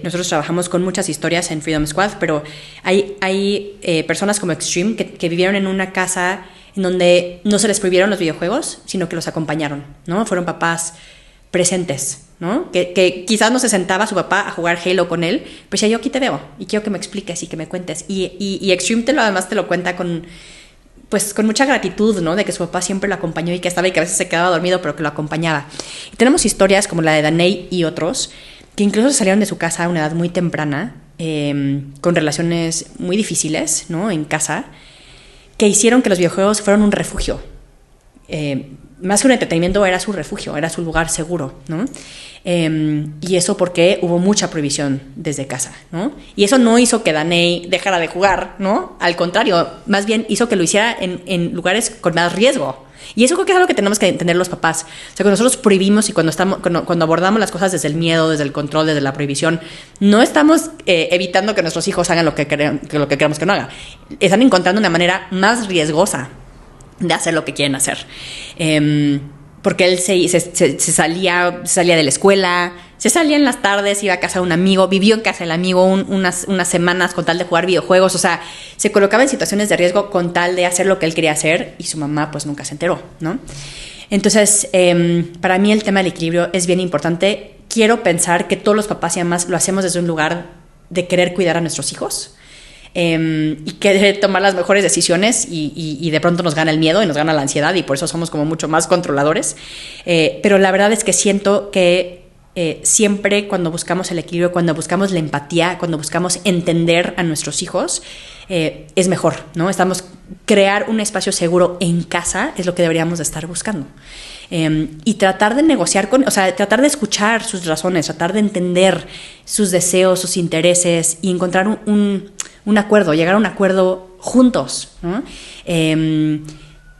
nosotros trabajamos con muchas historias en Freedom Squad, pero hay personas como Extreme que vivieron en una casa en donde no se les prohibieron los videojuegos, sino que los acompañaron, ¿no? Fueron papás presentes, ¿no? Que quizás no se sentaba su papá a jugar Halo con él, pero decía, yo aquí te veo y quiero que me expliques y que me cuentes. Y Extreme además te lo cuenta con mucha gratitud, ¿no? De que su papá siempre lo acompañó y que estaba y que a veces se quedaba dormido, pero que lo acompañaba. Y tenemos historias como la de Danae y otros, que incluso salieron de su casa a una edad muy temprana, con relaciones muy difíciles, ¿no? En casa, que hicieron que los videojuegos fueran un refugio. Más que un entretenimiento, era su refugio, era su lugar seguro, ¿no? Y eso porque hubo mucha prohibición desde casa, ¿no? Y eso no hizo que Danae dejara de jugar, ¿no? Al contrario, más bien hizo que lo hiciera en lugares con más riesgo. Y eso creo que es algo que tenemos que entender los papás. O sea, cuando nosotros prohibimos y cuando abordamos las cosas desde el miedo, desde el control, desde la prohibición, no estamos evitando que nuestros hijos hagan lo que queremos que no hagan. Están encontrando una manera más riesgosa de hacer lo que quieren hacer. Porque él se salía de la escuela, se salía en las tardes, iba a casa de un amigo, vivió en casa del amigo unas semanas con tal de jugar videojuegos. O sea, se colocaba en situaciones de riesgo con tal de hacer lo que él quería hacer, y su mamá pues nunca se enteró, ¿no? Entonces, para mí el tema del equilibrio es bien importante. Quiero pensar que todos los papás y mamás lo hacemos desde un lugar de querer cuidar a nuestros hijos, y querer tomar las mejores decisiones, y de pronto nos gana el miedo y nos gana la ansiedad, y por eso somos como mucho más controladores, pero la verdad es que siento que siempre cuando buscamos el equilibrio, cuando buscamos la empatía, cuando buscamos entender a nuestros hijos, es mejor, ¿no? Crear un espacio seguro en casa es lo que deberíamos de estar buscando, y tratar de negociar tratar de escuchar sus razones, tratar de entender sus deseos, sus intereses, y encontrar un acuerdo, llegar a un acuerdo juntos, ¿no?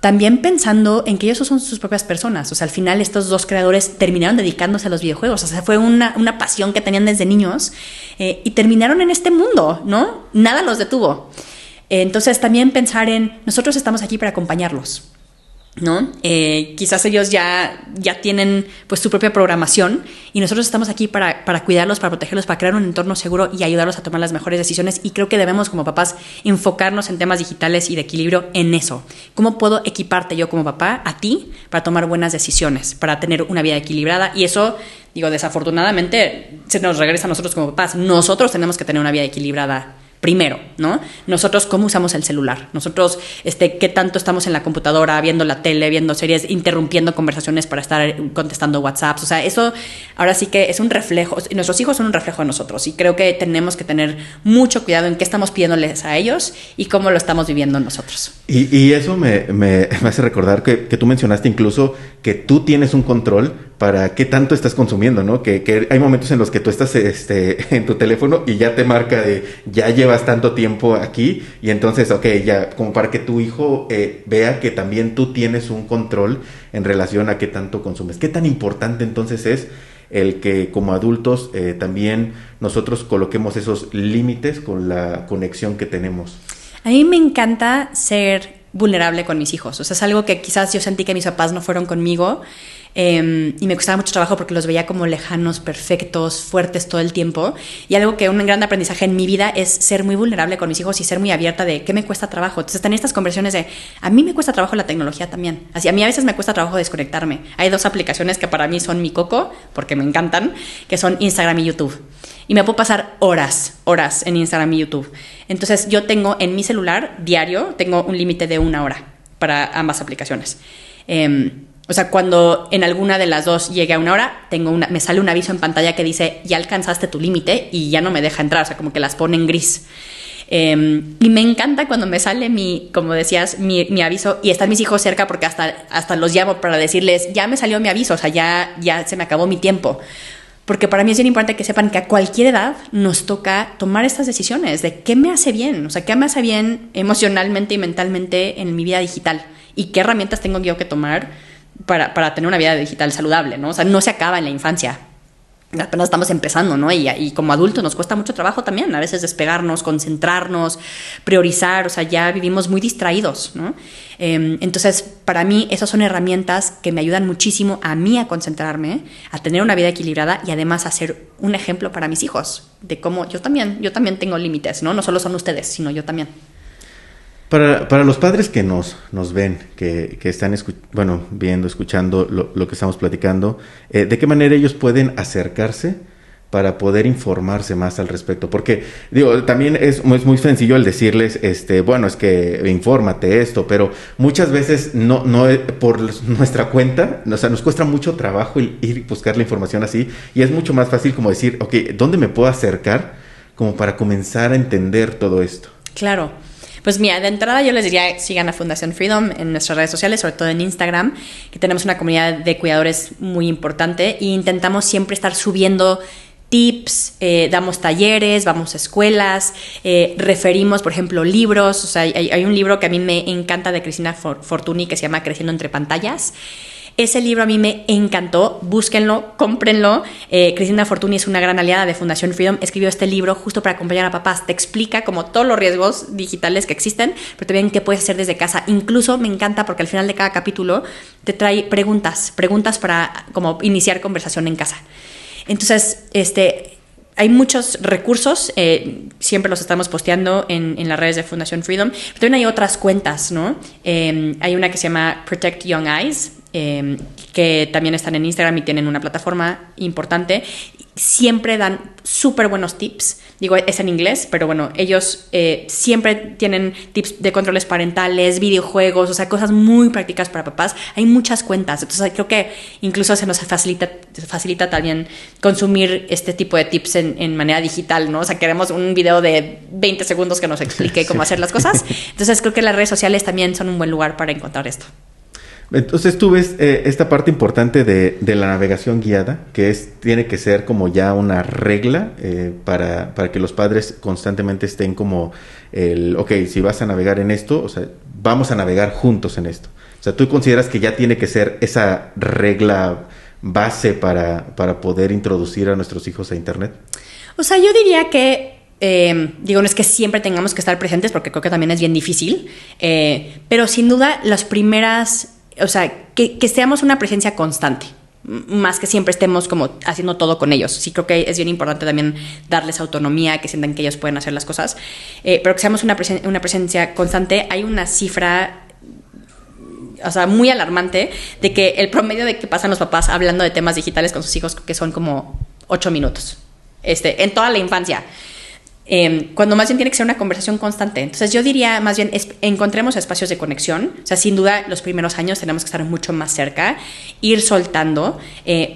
También pensando en que ellos son sus propias personas. O sea, al final estos dos creadores terminaron dedicándose a los videojuegos. O sea, fue una pasión que tenían desde niños, y terminaron en este mundo, ¿no? Nada los detuvo. Entonces también pensar en, nosotros estamos aquí para acompañarlos. ¿no? Quizás ellos ya tienen pues su propia programación y nosotros estamos aquí para cuidarlos, para protegerlos, para crear un entorno seguro y ayudarlos a tomar las mejores decisiones, y creo que debemos como papás enfocarnos en temas digitales y de equilibrio en eso. ¿Cómo puedo equiparte yo como papá a ti para tomar buenas decisiones, para tener una vida equilibrada? Y eso, digo, desafortunadamente se nos regresa a nosotros como papás. Nosotros tenemos que tener una vida equilibrada primero, ¿no? Nosotros, ¿cómo usamos el celular? Nosotros, ¿qué tanto estamos en la computadora, viendo la tele, viendo series, interrumpiendo conversaciones para estar contestando WhatsApps? O sea, eso ahora sí que es un reflejo. Nuestros hijos son un reflejo de nosotros, y creo que tenemos que tener mucho cuidado en qué estamos pidiéndoles a ellos y cómo lo estamos viviendo nosotros. Y eso me hace recordar que tú mencionaste incluso que tú tienes un control para qué tanto estás consumiendo, ¿no? Que hay momentos en los que tú estás en tu teléfono y ya te marca de ya llevas tanto tiempo aquí, y entonces, ok, ya como para que tu hijo vea que también tú tienes un control en relación a qué tanto consumes. ¿Qué tan importante entonces es el que como adultos también nosotros coloquemos esos límites con la conexión que tenemos? A mí me encanta ser vulnerable con mis hijos. O sea, es algo que quizás yo sentí que mis papás no fueron conmigo, y me costaba mucho trabajo porque los veía como lejanos, perfectos, fuertes todo el tiempo. Y algo que un gran aprendizaje en mi vida es ser muy vulnerable con mis hijos y ser muy abierta de qué me cuesta trabajo. Entonces, tener estas conversaciones de a mí me cuesta trabajo la tecnología también. Así, a mí a veces me cuesta trabajo desconectarme. Hay 2 aplicaciones que para mí son mi coco, porque me encantan, que son Instagram y YouTube. Y me puedo pasar horas en Instagram y YouTube. Entonces, yo tengo en mi celular diario, tengo un límite de 1 hora para ambas aplicaciones. O sea, cuando en alguna de las dos llegue a 1 hora, me sale un aviso en pantalla que dice ya alcanzaste tu límite y ya no me deja entrar. O sea, como que las pone en gris. Y me encanta cuando me sale como decías, mi aviso, y están mis hijos cerca, porque hasta los llamo para decirles ya me salió mi aviso, o sea, ya se me acabó mi tiempo. Porque para mí es bien importante que sepan que a cualquier edad nos toca tomar estas decisiones de qué me hace bien, o sea, qué me hace bien emocionalmente y mentalmente en mi vida digital, y qué herramientas tengo yo que tomar para tener una vida digital saludable, ¿no? O sea, no se acaba en la infancia. Apenas estamos empezando, ¿no? Y como adultos nos cuesta mucho trabajo también, a veces despegarnos, concentrarnos, priorizar, o sea, ya vivimos muy distraídos, ¿no? Entonces, para mí, esas son herramientas que me ayudan muchísimo a mí a concentrarme, a tener una vida equilibrada y además a ser un ejemplo para mis hijos de cómo yo también tengo límites, ¿no? No solo son ustedes, sino yo también. Para los padres que nos ven, que están viendo, escuchando lo que estamos platicando, ¿de qué manera ellos pueden acercarse para poder informarse más al respecto? Porque, digo, también es muy sencillo el decirles, es que infórmate esto, pero muchas veces no por nuestra cuenta, o sea, nos cuesta mucho trabajo ir y buscar la información así, y es mucho más fácil como decir, ok, ¿dónde me puedo acercar como para comenzar a entender todo esto? Claro. Pues mira, de entrada yo les diría sigan a Fundación Freedom en nuestras redes sociales, sobre todo en Instagram, que tenemos una comunidad de cuidadores muy importante e intentamos siempre estar subiendo tips, damos talleres, vamos a escuelas, referimos, por ejemplo, libros. O sea, hay un libro que a mí me encanta de Cristina Fortuny que se llama Creciendo entre pantallas. Ese libro a mí me encantó, búsquenlo, cómprenlo. Cristina Fortuny es una gran aliada de Fundación Freedom, escribió este libro justo para acompañar a papás, te explica como todos los riesgos digitales que existen, pero también qué puedes hacer desde casa. Incluso me encanta porque al final de cada capítulo te trae preguntas para como iniciar conversación en casa. Entonces, hay muchos recursos, siempre los estamos posteando en las redes de Fundación Freedom, pero también hay otras cuentas, ¿no? Hay una que se llama Protect Young Eyes, que también están en Instagram y tienen una plataforma importante. Siempre dan súper buenos tips. Digo, es en inglés, pero bueno, ellos siempre tienen tips de controles parentales, videojuegos, o sea, cosas muy prácticas para papás. Hay muchas cuentas, entonces creo que incluso se nos facilita también consumir este tipo de tips en manera digital, ¿no? O sea, queremos un video de 20 segundos que nos explique cómo hacer las cosas. Entonces creo que las redes sociales también son un buen lugar para encontrar esto. Entonces tú ves esta parte importante de la navegación guiada, que tiene que ser como ya una regla para que los padres constantemente estén como si vas a navegar en esto, o sea, vamos a navegar juntos en esto. O sea, ¿tú consideras que ya tiene que ser esa regla base para poder introducir a nuestros hijos a Internet? O sea, yo diría que no es que siempre tengamos que estar presentes, porque creo que también es bien difícil, pero sin duda las primeras o sea, que seamos una presencia constante, más que siempre estemos como haciendo todo con ellos. Sí creo que es bien importante también darles autonomía, que sientan que ellos pueden hacer las cosas, pero que seamos una presencia constante. Hay una cifra, o sea, muy alarmante, de que el promedio de que pasan los papás hablando de temas digitales con sus hijos, que son como 8 minutos, en toda la infancia. Cuando más bien tiene que ser una conversación constante. Entonces yo diría más bien encontremos espacios de conexión. O sea, sin duda los primeros años tenemos que estar mucho más cerca, ir soltando,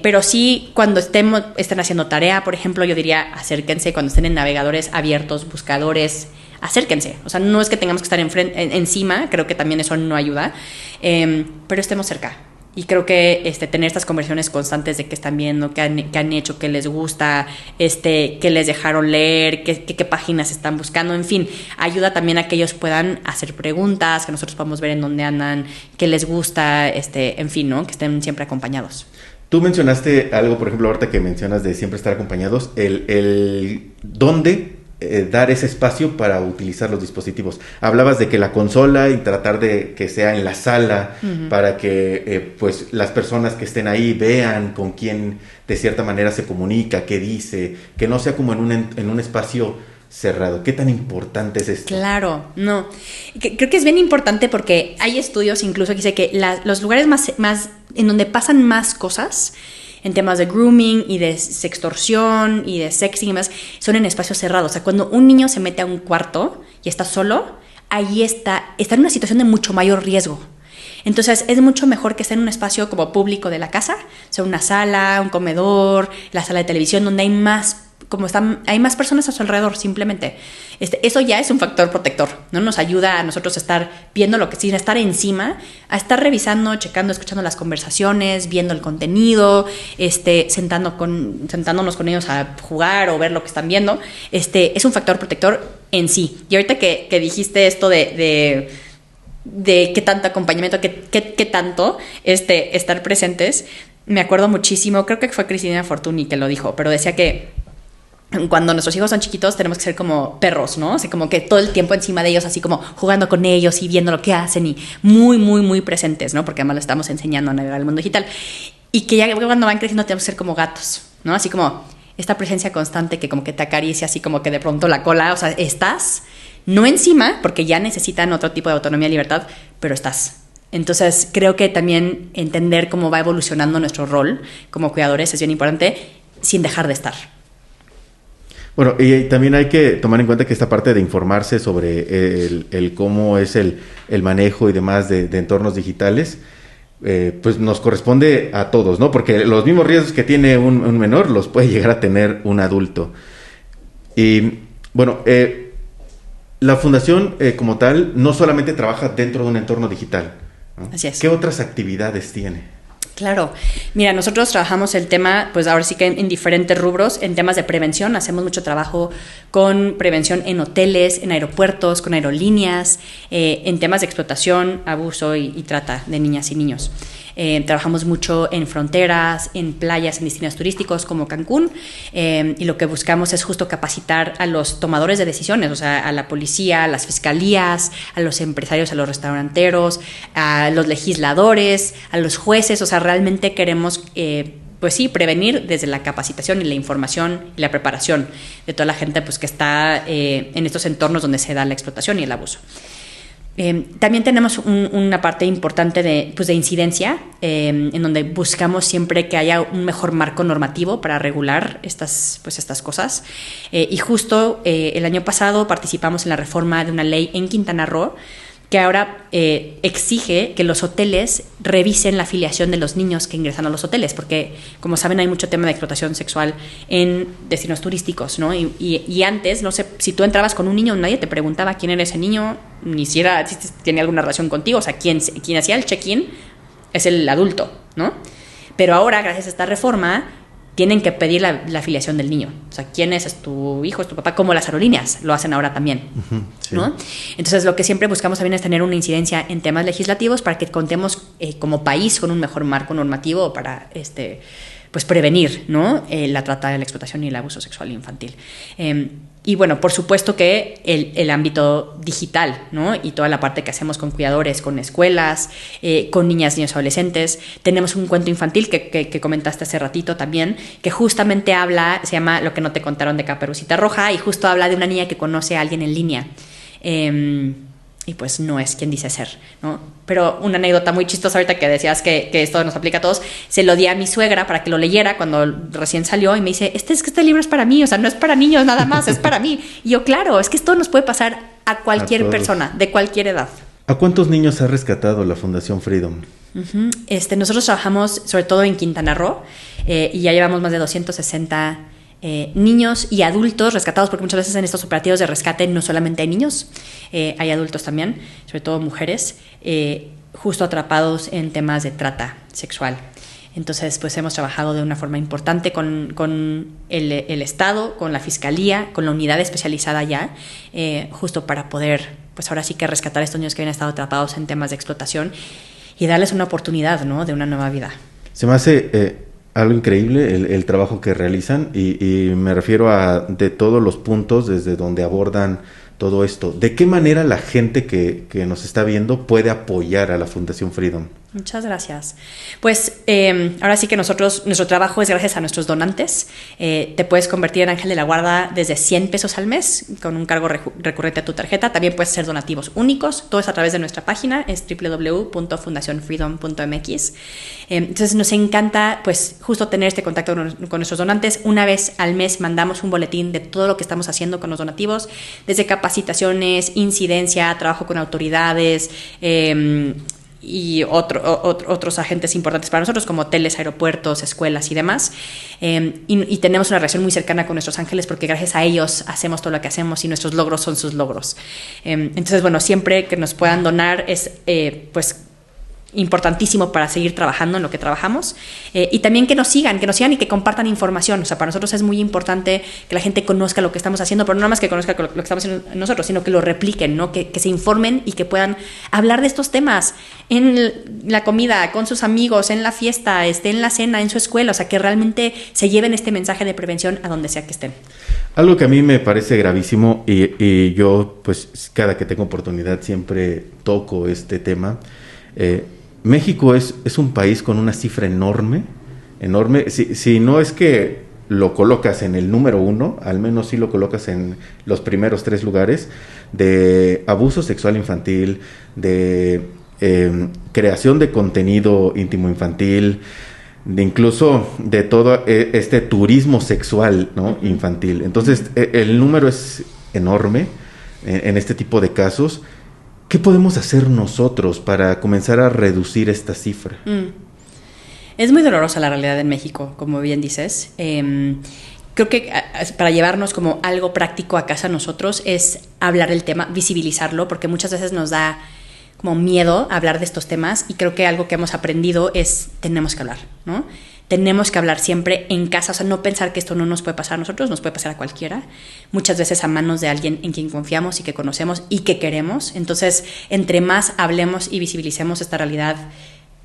pero sí cuando estén haciendo tarea, por ejemplo, yo diría acérquense cuando estén en navegadores abiertos, buscadores, acérquense. O sea, no es que tengamos que estar encima, creo que también eso no ayuda, pero estemos cerca. Y creo que tener estas conversaciones constantes de qué están viendo, qué han hecho, qué les gusta, qué les dejaron leer, qué páginas están buscando, en fin, ayuda también a que ellos puedan hacer preguntas, que nosotros podamos ver en dónde andan, qué les gusta, en fin, ¿no? Que estén siempre acompañados. Tú mencionaste algo, por ejemplo, ahorita que mencionas de siempre estar acompañados, el dónde dar ese espacio para utilizar los dispositivos. Hablabas de que la consola y tratar de que sea en la sala, uh-huh, para que pues las personas que estén ahí vean con quién de cierta manera se comunica, qué dice, que no sea como en un espacio cerrado. ¿Qué tan importante es esto? Claro, no. Creo que es bien importante porque hay estudios incluso que dicen que los lugares más en donde pasan más cosas en temas de grooming y de sextorsión y de sexting y demás, son en espacios cerrados. O sea, cuando un niño se mete a un cuarto y está solo, ahí está en una situación de mucho mayor riesgo. Entonces, es mucho mejor que esté en un espacio como público de la casa, o sea, una sala, un comedor, la sala de televisión, donde hay más personas a su alrededor, simplemente. Eso ya es un factor protector, ¿no? Nos ayuda a nosotros a estar viendo lo que sin estar encima, a estar revisando, checando, escuchando las conversaciones, viendo el contenido, sentándonos con ellos a jugar o ver lo que están viendo. Es un factor protector en sí. Y ahorita que dijiste esto de qué tanto acompañamiento, qué tanto estar presentes, me acuerdo muchísimo, creo que fue Cristina Fortuny que lo dijo, pero decía que cuando nuestros hijos son chiquitos tenemos que ser como perros, ¿no? O sea, como que todo el tiempo encima de ellos, así como jugando con ellos y viendo lo que hacen y muy, muy, muy presentes, ¿no? Porque además lo estamos enseñando a navegar el mundo digital. Y que ya cuando van creciendo tenemos que ser como gatos, ¿no? Así como esta presencia constante que como que te acaricia, así como que de pronto la cola, o sea, estás no encima, porque ya necesitan otro tipo de autonomía y libertad, pero estás. Entonces, creo que también entender cómo va evolucionando nuestro rol como cuidadores es bien importante, sin dejar de estar. Bueno, y también hay que tomar en cuenta que esta parte de informarse sobre el cómo es el manejo y demás de entornos digitales, pues nos corresponde a todos, ¿no? Porque los mismos riesgos que tiene un menor los puede llegar a tener un adulto. Y bueno, la fundación como tal no solamente trabaja dentro de un entorno digital, ¿no? Así es. ¿Qué otras actividades tiene? Claro. Mira, nosotros trabajamos el tema, pues ahora sí que en diferentes rubros, en temas de prevención. Hacemos mucho trabajo con prevención en hoteles, en aeropuertos, con aerolíneas, en temas de explotación, abuso y trata de niñas y niños. Trabajamos mucho en fronteras, en playas, en destinos turísticos como Cancún, y lo que buscamos es justo capacitar a los tomadores de decisiones, o sea, a la policía, a las fiscalías, a los empresarios, a los restauranteros, a los legisladores, a los jueces. O sea, realmente queremos pues sí, prevenir desde la capacitación y la información y la preparación de toda la gente pues que está en estos entornos donde se da la explotación y el abuso. También tenemos una parte importante de incidencia, en donde buscamos siempre que haya un mejor marco normativo para regular estas cosas. Y justo el año pasado participamos en la reforma de una ley en Quintana Roo que ahora exige que los hoteles revisen la afiliación de los niños que ingresan a los hoteles, porque, como saben, hay mucho tema de explotación sexual en destinos turísticos, ¿no? Y antes, no sé, si tú entrabas con un niño, nadie te preguntaba quién era ese niño, ni si tenía alguna relación contigo. O sea, quien hacía el check-in es el adulto, ¿no? Pero ahora, gracias a esta reforma, tienen que pedir la afiliación del niño. O sea, ¿quién es? ¿Es tu hijo? ¿Es tu papá? Como las aerolíneas lo hacen ahora también, sí, ¿no? Entonces, lo que siempre buscamos también es tener una incidencia en temas legislativos para que contemos como país con un mejor marco normativo para pues prevenir, ¿no? La trata, la explotación y el abuso sexual infantil. Y bueno, por supuesto que el ámbito digital, ¿no? Y toda la parte que hacemos con cuidadores, con escuelas, con niñas, niños, adolescentes. Tenemos un cuento infantil que comentaste hace ratito también, que justamente habla, se llama Lo que no te contaron de Caperucita Roja, y justo habla de una niña que conoce a alguien en línea. Y pues no es quien dice ser, ¿no? Pero una anécdota muy chistosa ahorita que decías que esto nos aplica a todos, se lo di a mi suegra para que lo leyera cuando recién salió y me dice, este libro es para mí, o sea, no es para niños nada más, es para mí. Y yo, claro, es que esto nos puede pasar a cualquier persona, de cualquier edad. ¿A cuántos niños ha rescatado la Fundación Freedom? Nosotros trabajamos sobre todo en Quintana Roo y ya llevamos más de 260 niños y adultos rescatados, porque muchas veces en estos operativos de rescate no solamente hay niños, hay adultos también, sobre todo mujeres, justo atrapados en temas de trata sexual. Entonces, pues hemos trabajado de una forma importante con el Estado, con la Fiscalía, con la unidad especializada ya, justo para poder, pues ahora sí que rescatar a estos niños que habían estado atrapados en temas de explotación y darles una oportunidad, ¿no?, de una nueva vida. Se me hace algo increíble el trabajo que realizan y me refiero a de todos los puntos desde donde abordan todo esto. ¿De qué manera la gente que nos está viendo puede apoyar a la Fundación Freedom? Muchas gracias. Pues ahora sí que nuestro trabajo es gracias a nuestros donantes. Te puedes convertir en ángel de la guarda desde 100 pesos al mes con un cargo recurrente a tu tarjeta. También puedes hacer donativos únicos. Todo es a través de nuestra página, es www.fundacionfreedom.mx. Entonces nos encanta pues justo tener este contacto con nuestros donantes. Una vez al mes mandamos un boletín de todo lo que estamos haciendo con los donativos, desde capacitaciones, incidencia, trabajo con autoridades, y otros agentes importantes para nosotros, como hoteles, aeropuertos, escuelas y demás. Y tenemos una relación muy cercana con nuestros ángeles porque gracias a ellos hacemos todo lo que hacemos y nuestros logros son sus logros. Entonces, bueno, siempre que nos puedan donar es, pues, importantísimo para seguir trabajando en lo que trabajamos, y también que nos sigan y que compartan información. O sea, para nosotros es muy importante que la gente conozca lo que estamos haciendo, pero no nada más que conozca lo que estamos haciendo nosotros, sino que lo repliquen, ¿no? Que se informen y que puedan hablar de estos temas en la comida, con sus amigos, en la fiesta, en la cena, en su escuela. O sea, que realmente se lleven este mensaje de prevención a donde sea que estén. Algo que a mí me parece gravísimo y yo pues cada que tengo oportunidad siempre toco este tema. México es un país con una cifra enorme. Si no es que lo colocas en el número 1, al menos sí lo colocas en los primeros 3 lugares de abuso sexual infantil, de creación de contenido íntimo infantil, de incluso de todo este turismo sexual, ¿no?, infantil. Entonces, el número es enorme en este tipo de casos. ¿Qué podemos hacer nosotros para comenzar a reducir esta cifra? Es muy dolorosa la realidad en México, como bien dices. Creo que para llevarnos como algo práctico a casa nosotros es hablar del tema, visibilizarlo, porque muchas veces nos da como miedo hablar de estos temas, y creo que algo que hemos aprendido es tenemos que hablar, ¿no? Tenemos que hablar siempre en casa, o sea, no pensar que esto no nos puede pasar a nosotros, nos puede pasar a cualquiera, muchas veces a manos de alguien en quien confiamos y que conocemos y que queremos. Entonces, entre más hablemos y visibilicemos esta realidad,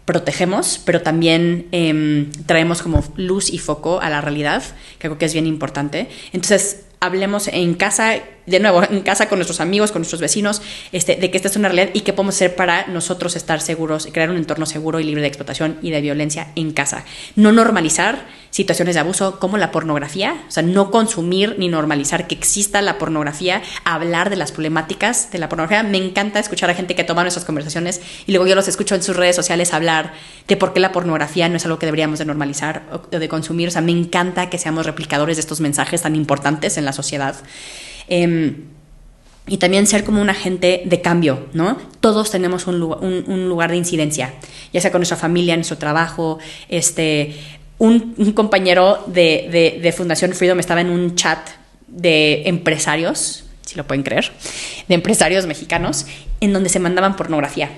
protegemos, pero también traemos como luz y foco a la realidad, que creo que es bien importante. Entonces, hablemos en casa, de nuevo, en casa con nuestros amigos, con nuestros vecinos, de que esta es una realidad y qué podemos hacer para nosotros estar seguros, crear un entorno seguro y libre de explotación y de violencia en casa. No normalizar situaciones de abuso como la pornografía, o sea, no consumir ni normalizar que exista la pornografía, hablar de las problemáticas de la pornografía. Me encanta escuchar a gente que toma nuestras conversaciones y luego yo los escucho en sus redes sociales hablar de por qué la pornografía no es algo que deberíamos de normalizar o de consumir. O sea, me encanta que seamos replicadores de estos mensajes tan importantes en la sociedad. Y también ser como un agente de cambio, ¿no? Todos tenemos un lugar de incidencia, ya sea con nuestra familia, nuestro trabajo. Un compañero de Fundación Freedom estaba en un chat de empresarios, si lo pueden creer, de empresarios mexicanos, en donde se mandaban pornografía.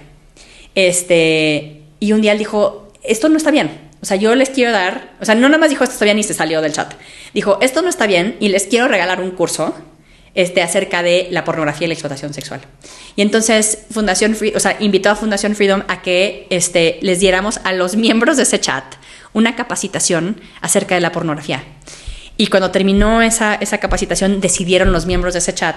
Y un día él dijo, esto no está bien. O sea, yo les quiero dar, o sea, no nada más dijo esto está bien y se salió del chat. Dijo, esto no está bien y les quiero regalar un curso acerca de la pornografía y la explotación sexual. Y entonces invitó a Fundación Freedom a que les diéramos a los miembros de ese chat una capacitación acerca de la pornografía. Y cuando terminó esa capacitación, decidieron los miembros de ese chat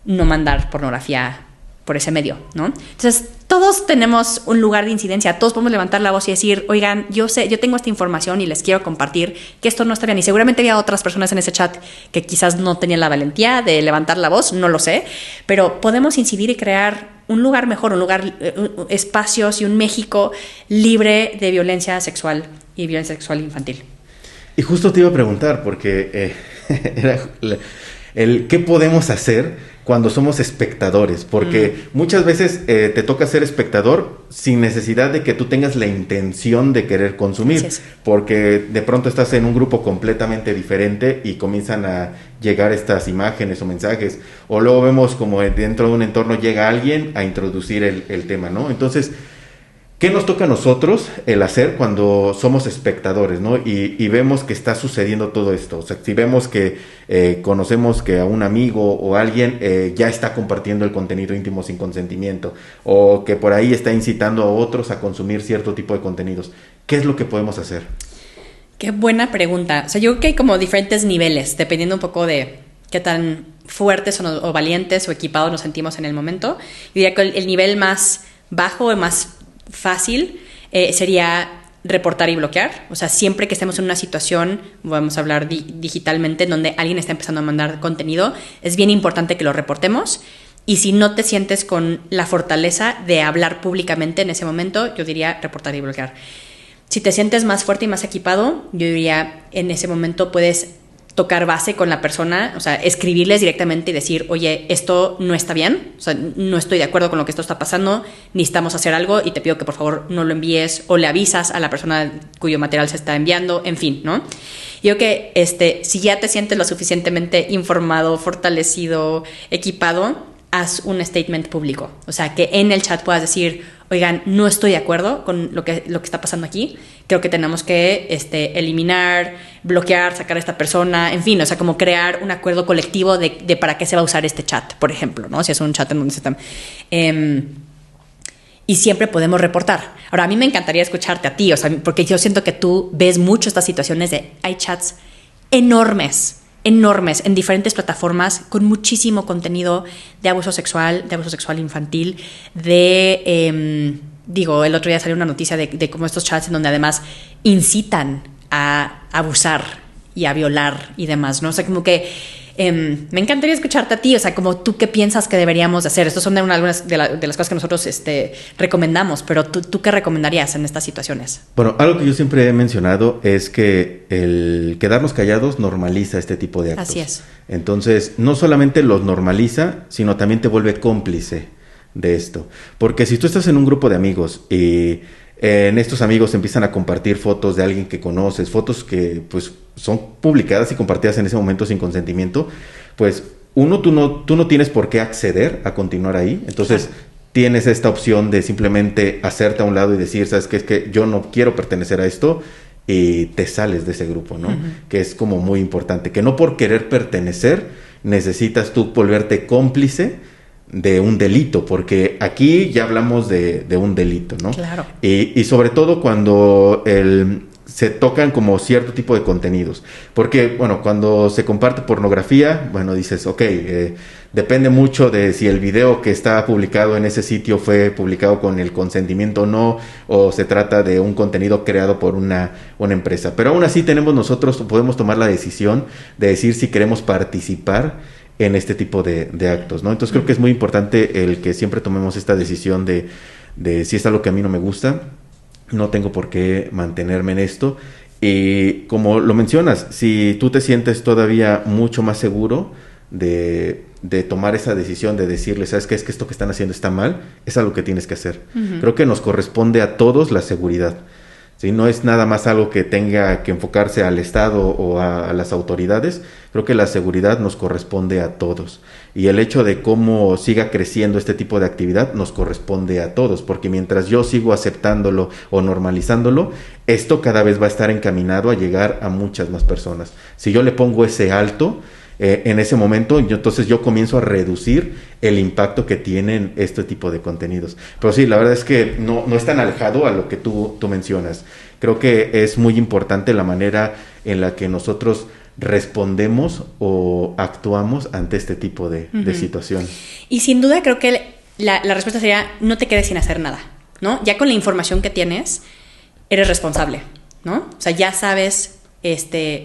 no mandar pornografía por ese medio, ¿no? Entonces, todos tenemos un lugar de incidencia, todos podemos levantar la voz y decir, oigan, yo tengo esta información y les quiero compartir que esto no está bien. Y seguramente había otras personas en ese chat que quizás no tenían la valentía de levantar la voz, no lo sé, pero podemos incidir y crear un lugar mejor, espacios y un México libre de violencia sexual y violencia sexual infantil. Y justo te iba a preguntar, porque era ¿qué podemos hacer cuando somos espectadores? Porque muchas veces te toca ser espectador sin necesidad de que tú tengas la intención de querer consumir, porque de pronto estás en un grupo completamente diferente y comienzan a llegar estas imágenes o mensajes, o luego vemos como dentro de un entorno llega alguien a introducir el tema, ¿no? Entonces, ¿qué nos toca a nosotros el hacer cuando somos espectadores, ¿no? Y vemos que está sucediendo todo esto. O sea, si vemos que conocemos que a un amigo o alguien ya está compartiendo el contenido íntimo sin consentimiento, o que por ahí está incitando a otros a consumir cierto tipo de contenidos, ¿qué es lo que podemos hacer? Qué buena pregunta. O sea, yo creo que hay como diferentes niveles, dependiendo un poco de qué tan fuertes o valientes o equipados nos sentimos en el momento. Yo diría que el nivel más bajo o más fácil sería reportar y bloquear. O sea, siempre que estemos en una situación, vamos a hablar digitalmente, en donde alguien está empezando a mandar contenido, es bien importante que lo reportemos. Y si no te sientes con la fortaleza de hablar públicamente en ese momento, yo diría reportar y bloquear. Si te sientes más fuerte y más equipado, yo diría en ese momento puedes tocar base con la persona, o sea, escribirles directamente y decir, oye, esto no está bien, o sea, no estoy de acuerdo con lo que esto está pasando, necesitamos hacer algo y te pido que por favor no lo envíes, o le avisas a la persona cuyo material se está enviando, en fin, ¿no? Yo creo que si ya te sientes lo suficientemente informado, fortalecido, equipado, haz un statement público, o sea, que en el chat puedas decir, oigan, no estoy de acuerdo con lo que está pasando aquí, creo que tenemos que eliminar, bloquear, sacar a esta persona, en fin, o sea, como crear un acuerdo colectivo de para qué se va a usar este chat, por ejemplo, ¿no? Si es un chat en donde se están... y siempre podemos reportar. Ahora, a mí me encantaría escucharte a ti, o sea, porque yo siento que tú ves mucho estas situaciones hay chats enormes en diferentes plataformas con muchísimo contenido de abuso sexual infantil, el otro día salió una noticia de cómo estos chats en donde además incitan a abusar y a violar y demás, ¿no? O sea, como que me encantaría escucharte a ti, o sea, como tú qué piensas que deberíamos de hacer. Estos son algunas de las cosas que nosotros recomendamos, pero ¿tú qué recomendarías en estas situaciones? Bueno, algo que yo siempre he mencionado es que el quedarnos callados normaliza este tipo de actos. Así es. Entonces, no solamente los normaliza, sino también te vuelve cómplice de esto. Porque si tú estás en un grupo de amigos y en estos amigos empiezan a compartir fotos de alguien que conoces, fotos que pues son publicadas y compartidas en ese momento sin consentimiento, pues tú no tienes por qué acceder a continuar ahí. Entonces tienes esta opción de simplemente hacerte a un lado y decir, ¿sabes qué? Es que yo no quiero pertenecer a esto, y te sales de ese grupo, ¿no? Que es como muy importante, que no por querer pertenecer necesitas tú volverte cómplice de un delito, porque aquí ya hablamos de un delito, ¿no? Claro. Y sobre todo cuando se tocan como cierto tipo de contenidos, porque, bueno, cuando se comparte pornografía, bueno, dices, ok, depende mucho de si el video que está publicado en ese sitio fue publicado con el consentimiento o no, o se trata de un contenido creado por una empresa, pero aún así podemos tomar la decisión de decir si queremos participar en este tipo de actos, ¿no? Entonces creo que es muy importante el que siempre tomemos esta decisión de si es algo que a mí no me gusta, no tengo por qué mantenerme en esto. Y como lo mencionas, si tú te sientes todavía mucho más seguro de tomar esa decisión de decirle, ¿sabes qué? Es que esto que están haciendo está mal, es algo que tienes que hacer. Creo que nos corresponde a todos la seguridad. ¿Sí? No es nada más algo que tenga que enfocarse al Estado o a las autoridades. Creo que la seguridad nos corresponde a todos. Y el hecho de cómo siga creciendo este tipo de actividad nos corresponde a todos. Porque mientras yo sigo aceptándolo o normalizándolo, esto cada vez va a estar encaminado a llegar a muchas más personas. Si yo le pongo ese alto, en ese momento, entonces yo comienzo a reducir el impacto que tienen este tipo de contenidos. Pero sí, la verdad es que no es tan alejado a lo que tú mencionas. Creo que es muy importante la manera en la que nosotros respondemos o actuamos ante este tipo de situación. Y sin duda creo que la respuesta sería no te quedes sin hacer nada, ¿no? Ya con la información que tienes, eres responsable, ¿no? O sea, ya sabes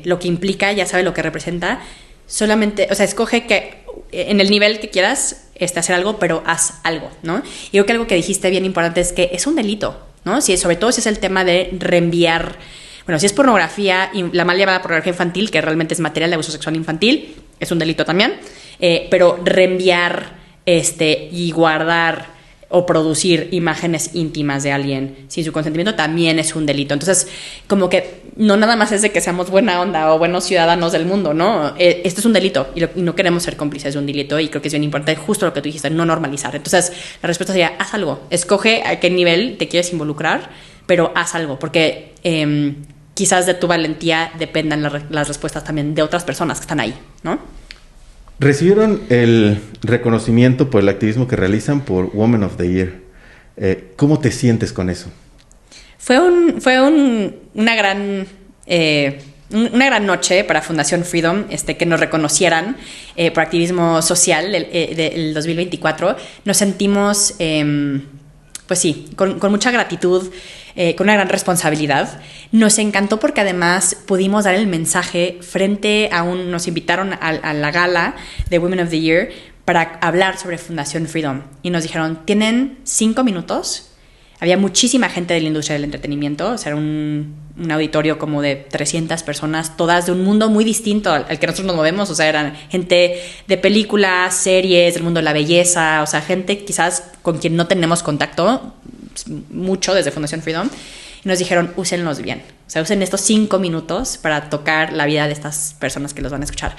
lo que implica, ya sabes lo que representa. Solamente, o sea, escoge que en el nivel que quieras hacer algo, pero haz algo, ¿no? Y creo que algo que dijiste bien importante es que es un delito, ¿no? Sobre todo si es el tema de reenviar. Bueno, si es pornografía, la mal llamada pornografía infantil, que realmente es material de abuso sexual infantil, es un delito también, pero reenviar y guardar o producir imágenes íntimas de alguien sin su consentimiento también es un delito. Entonces, como que no nada más es de que seamos buena onda o buenos ciudadanos del mundo, ¿no? Esto es un delito y no queremos ser cómplices de un delito, y creo que es bien importante justo lo que tú dijiste, no normalizar. Entonces, la respuesta sería, haz algo, escoge a qué nivel te quieres involucrar, pero haz algo, porque quizás de tu valentía dependan las respuestas también de otras personas que están ahí, ¿no? Recibieron el reconocimiento por el activismo que realizan por Woman of the Year. ¿Cómo te sientes con eso? Fue una gran noche para Fundación Freedom, que nos reconocieran por activismo social del 2024. Nos sentimos, pues sí, con mucha gratitud, con una gran responsabilidad. Nos encantó porque además pudimos dar el mensaje frente a nos invitaron a la gala de Women of the Year para hablar sobre Fundación Freedom. Y nos dijeron, tienen 5 minutos. Había muchísima gente de la industria del entretenimiento, o sea, era un auditorio como de 300 personas, todas de un mundo muy distinto al que nosotros nos movemos, o sea, eran gente de películas, series, del mundo de la belleza, o sea, gente quizás con quien no tenemos contacto mucho desde Fundación Freedom, y nos dijeron, úsenlos bien, o sea, usen estos 5 minutos para tocar la vida de estas personas que los van a escuchar.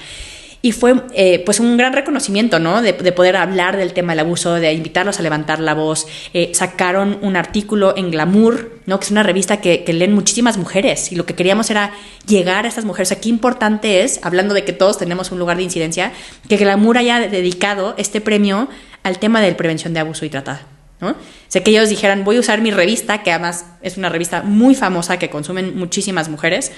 Y fue pues un gran reconocimiento, ¿no? De poder hablar del tema del abuso, de invitarlos a levantar la voz. Sacaron un artículo en Glamour, ¿no? Que es una revista que leen muchísimas mujeres, y lo que queríamos era llegar a estas mujeres. O sea, qué importante es, hablando de que todos tenemos un lugar de incidencia, que Glamour haya dedicado este premio al tema de prevención de abuso y trata, ¿no? O sea, que ellos dijeran, voy a usar mi revista, que además es una revista muy famosa que consumen muchísimas mujeres,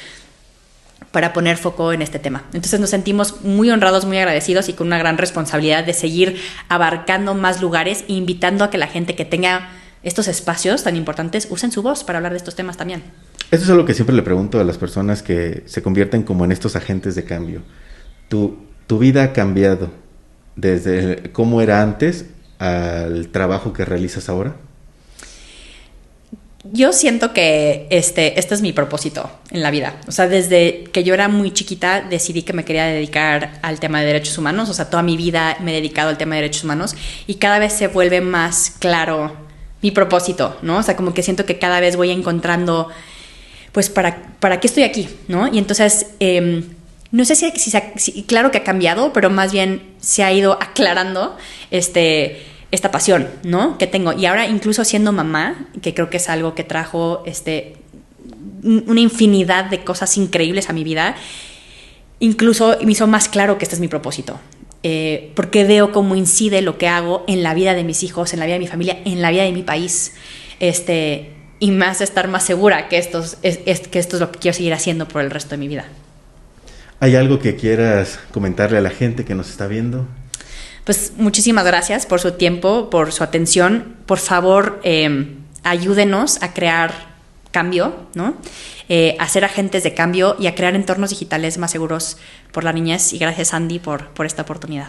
para poner foco en este tema. Entonces nos sentimos muy honrados, muy agradecidos y con una gran responsabilidad de seguir abarcando más lugares e invitando a que la gente que tenga estos espacios tan importantes usen su voz para hablar de estos temas también. Eso es algo que siempre le pregunto a las personas que se convierten como en estos agentes de cambio. ¿Tu vida ha cambiado desde cómo era antes al trabajo que realizas ahora? Yo siento que este es mi propósito en la vida. O sea, desde que yo era muy chiquita decidí que me quería dedicar al tema de derechos humanos. O sea, toda mi vida me he dedicado al tema de derechos humanos y cada vez se vuelve más claro mi propósito, ¿no? O sea, como que siento que cada vez voy encontrando, pues, ¿para qué estoy aquí?, ¿no? Y entonces, no sé si claro que ha cambiado, pero más bien se ha ido aclarando esta pasión, ¿no?, que tengo. Y ahora, incluso siendo mamá, que creo que es algo que trajo una infinidad de cosas increíbles a mi vida, incluso me hizo más claro que este es mi propósito. Porque veo cómo incide lo que hago en la vida de mis hijos, en la vida de mi familia, en la vida de mi país. Y me hace estar más segura que esto es lo que quiero seguir haciendo por el resto de mi vida. ¿Hay algo que quieras comentarle a la gente que nos está viendo? Pues muchísimas gracias por su tiempo, por su atención. Por favor, ayúdenos a crear cambio, ¿no? A ser agentes de cambio y a crear entornos digitales más seguros por la niñez. Y gracias, Andy, por esta oportunidad.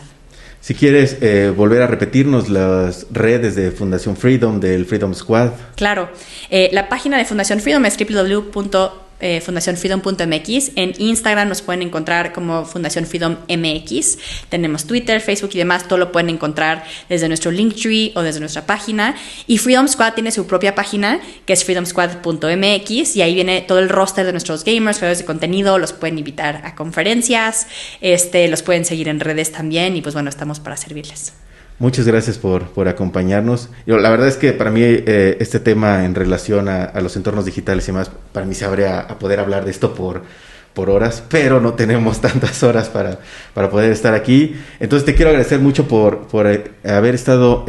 Si quieres volver a repetirnos las redes de Fundación Freedom, del Freedom Squad. Claro. La página de Fundación Freedom es www.fundacionfreedom.mx. En Instagram nos pueden encontrar como Fundación Freedom MX. Tenemos Twitter, Facebook y demás. Todo lo pueden encontrar desde nuestro Linktree o desde nuestra página. Y Freedom Squad tiene su propia página, que es freedomsquad.mx, y ahí viene todo el roster de nuestros gamers, creadores de contenido. Los pueden invitar a conferencias, los pueden seguir en redes también, y pues bueno, estamos para servirles. Muchas gracias por acompañarnos. La verdad es que para mí este tema en relación a los entornos digitales y más, para mí se abre a poder hablar de esto por horas, pero no tenemos tantas horas para poder estar aquí. Entonces te quiero agradecer mucho por haber estado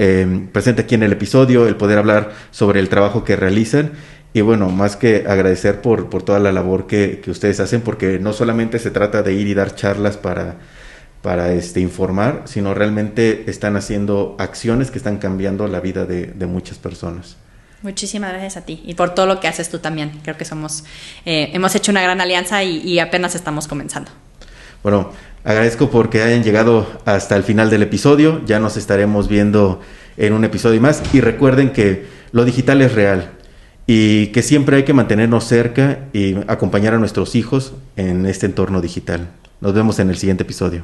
presente aquí en el episodio, el poder hablar sobre el trabajo que realizan. Y bueno, más que agradecer por toda la labor que ustedes hacen, porque no solamente se trata de ir y dar charlas para informar, sino realmente están haciendo acciones que están cambiando la vida de muchas personas. Muchísimas gracias a ti y por todo lo que haces tú también. Creo que hemos hecho una gran alianza y apenas estamos comenzando. Bueno, agradezco porque hayan llegado hasta el final del episodio. Ya nos estaremos viendo en un episodio más. Y recuerden que lo digital es real y que siempre hay que mantenernos cerca y acompañar a nuestros hijos en este entorno digital. Nos vemos en el siguiente episodio.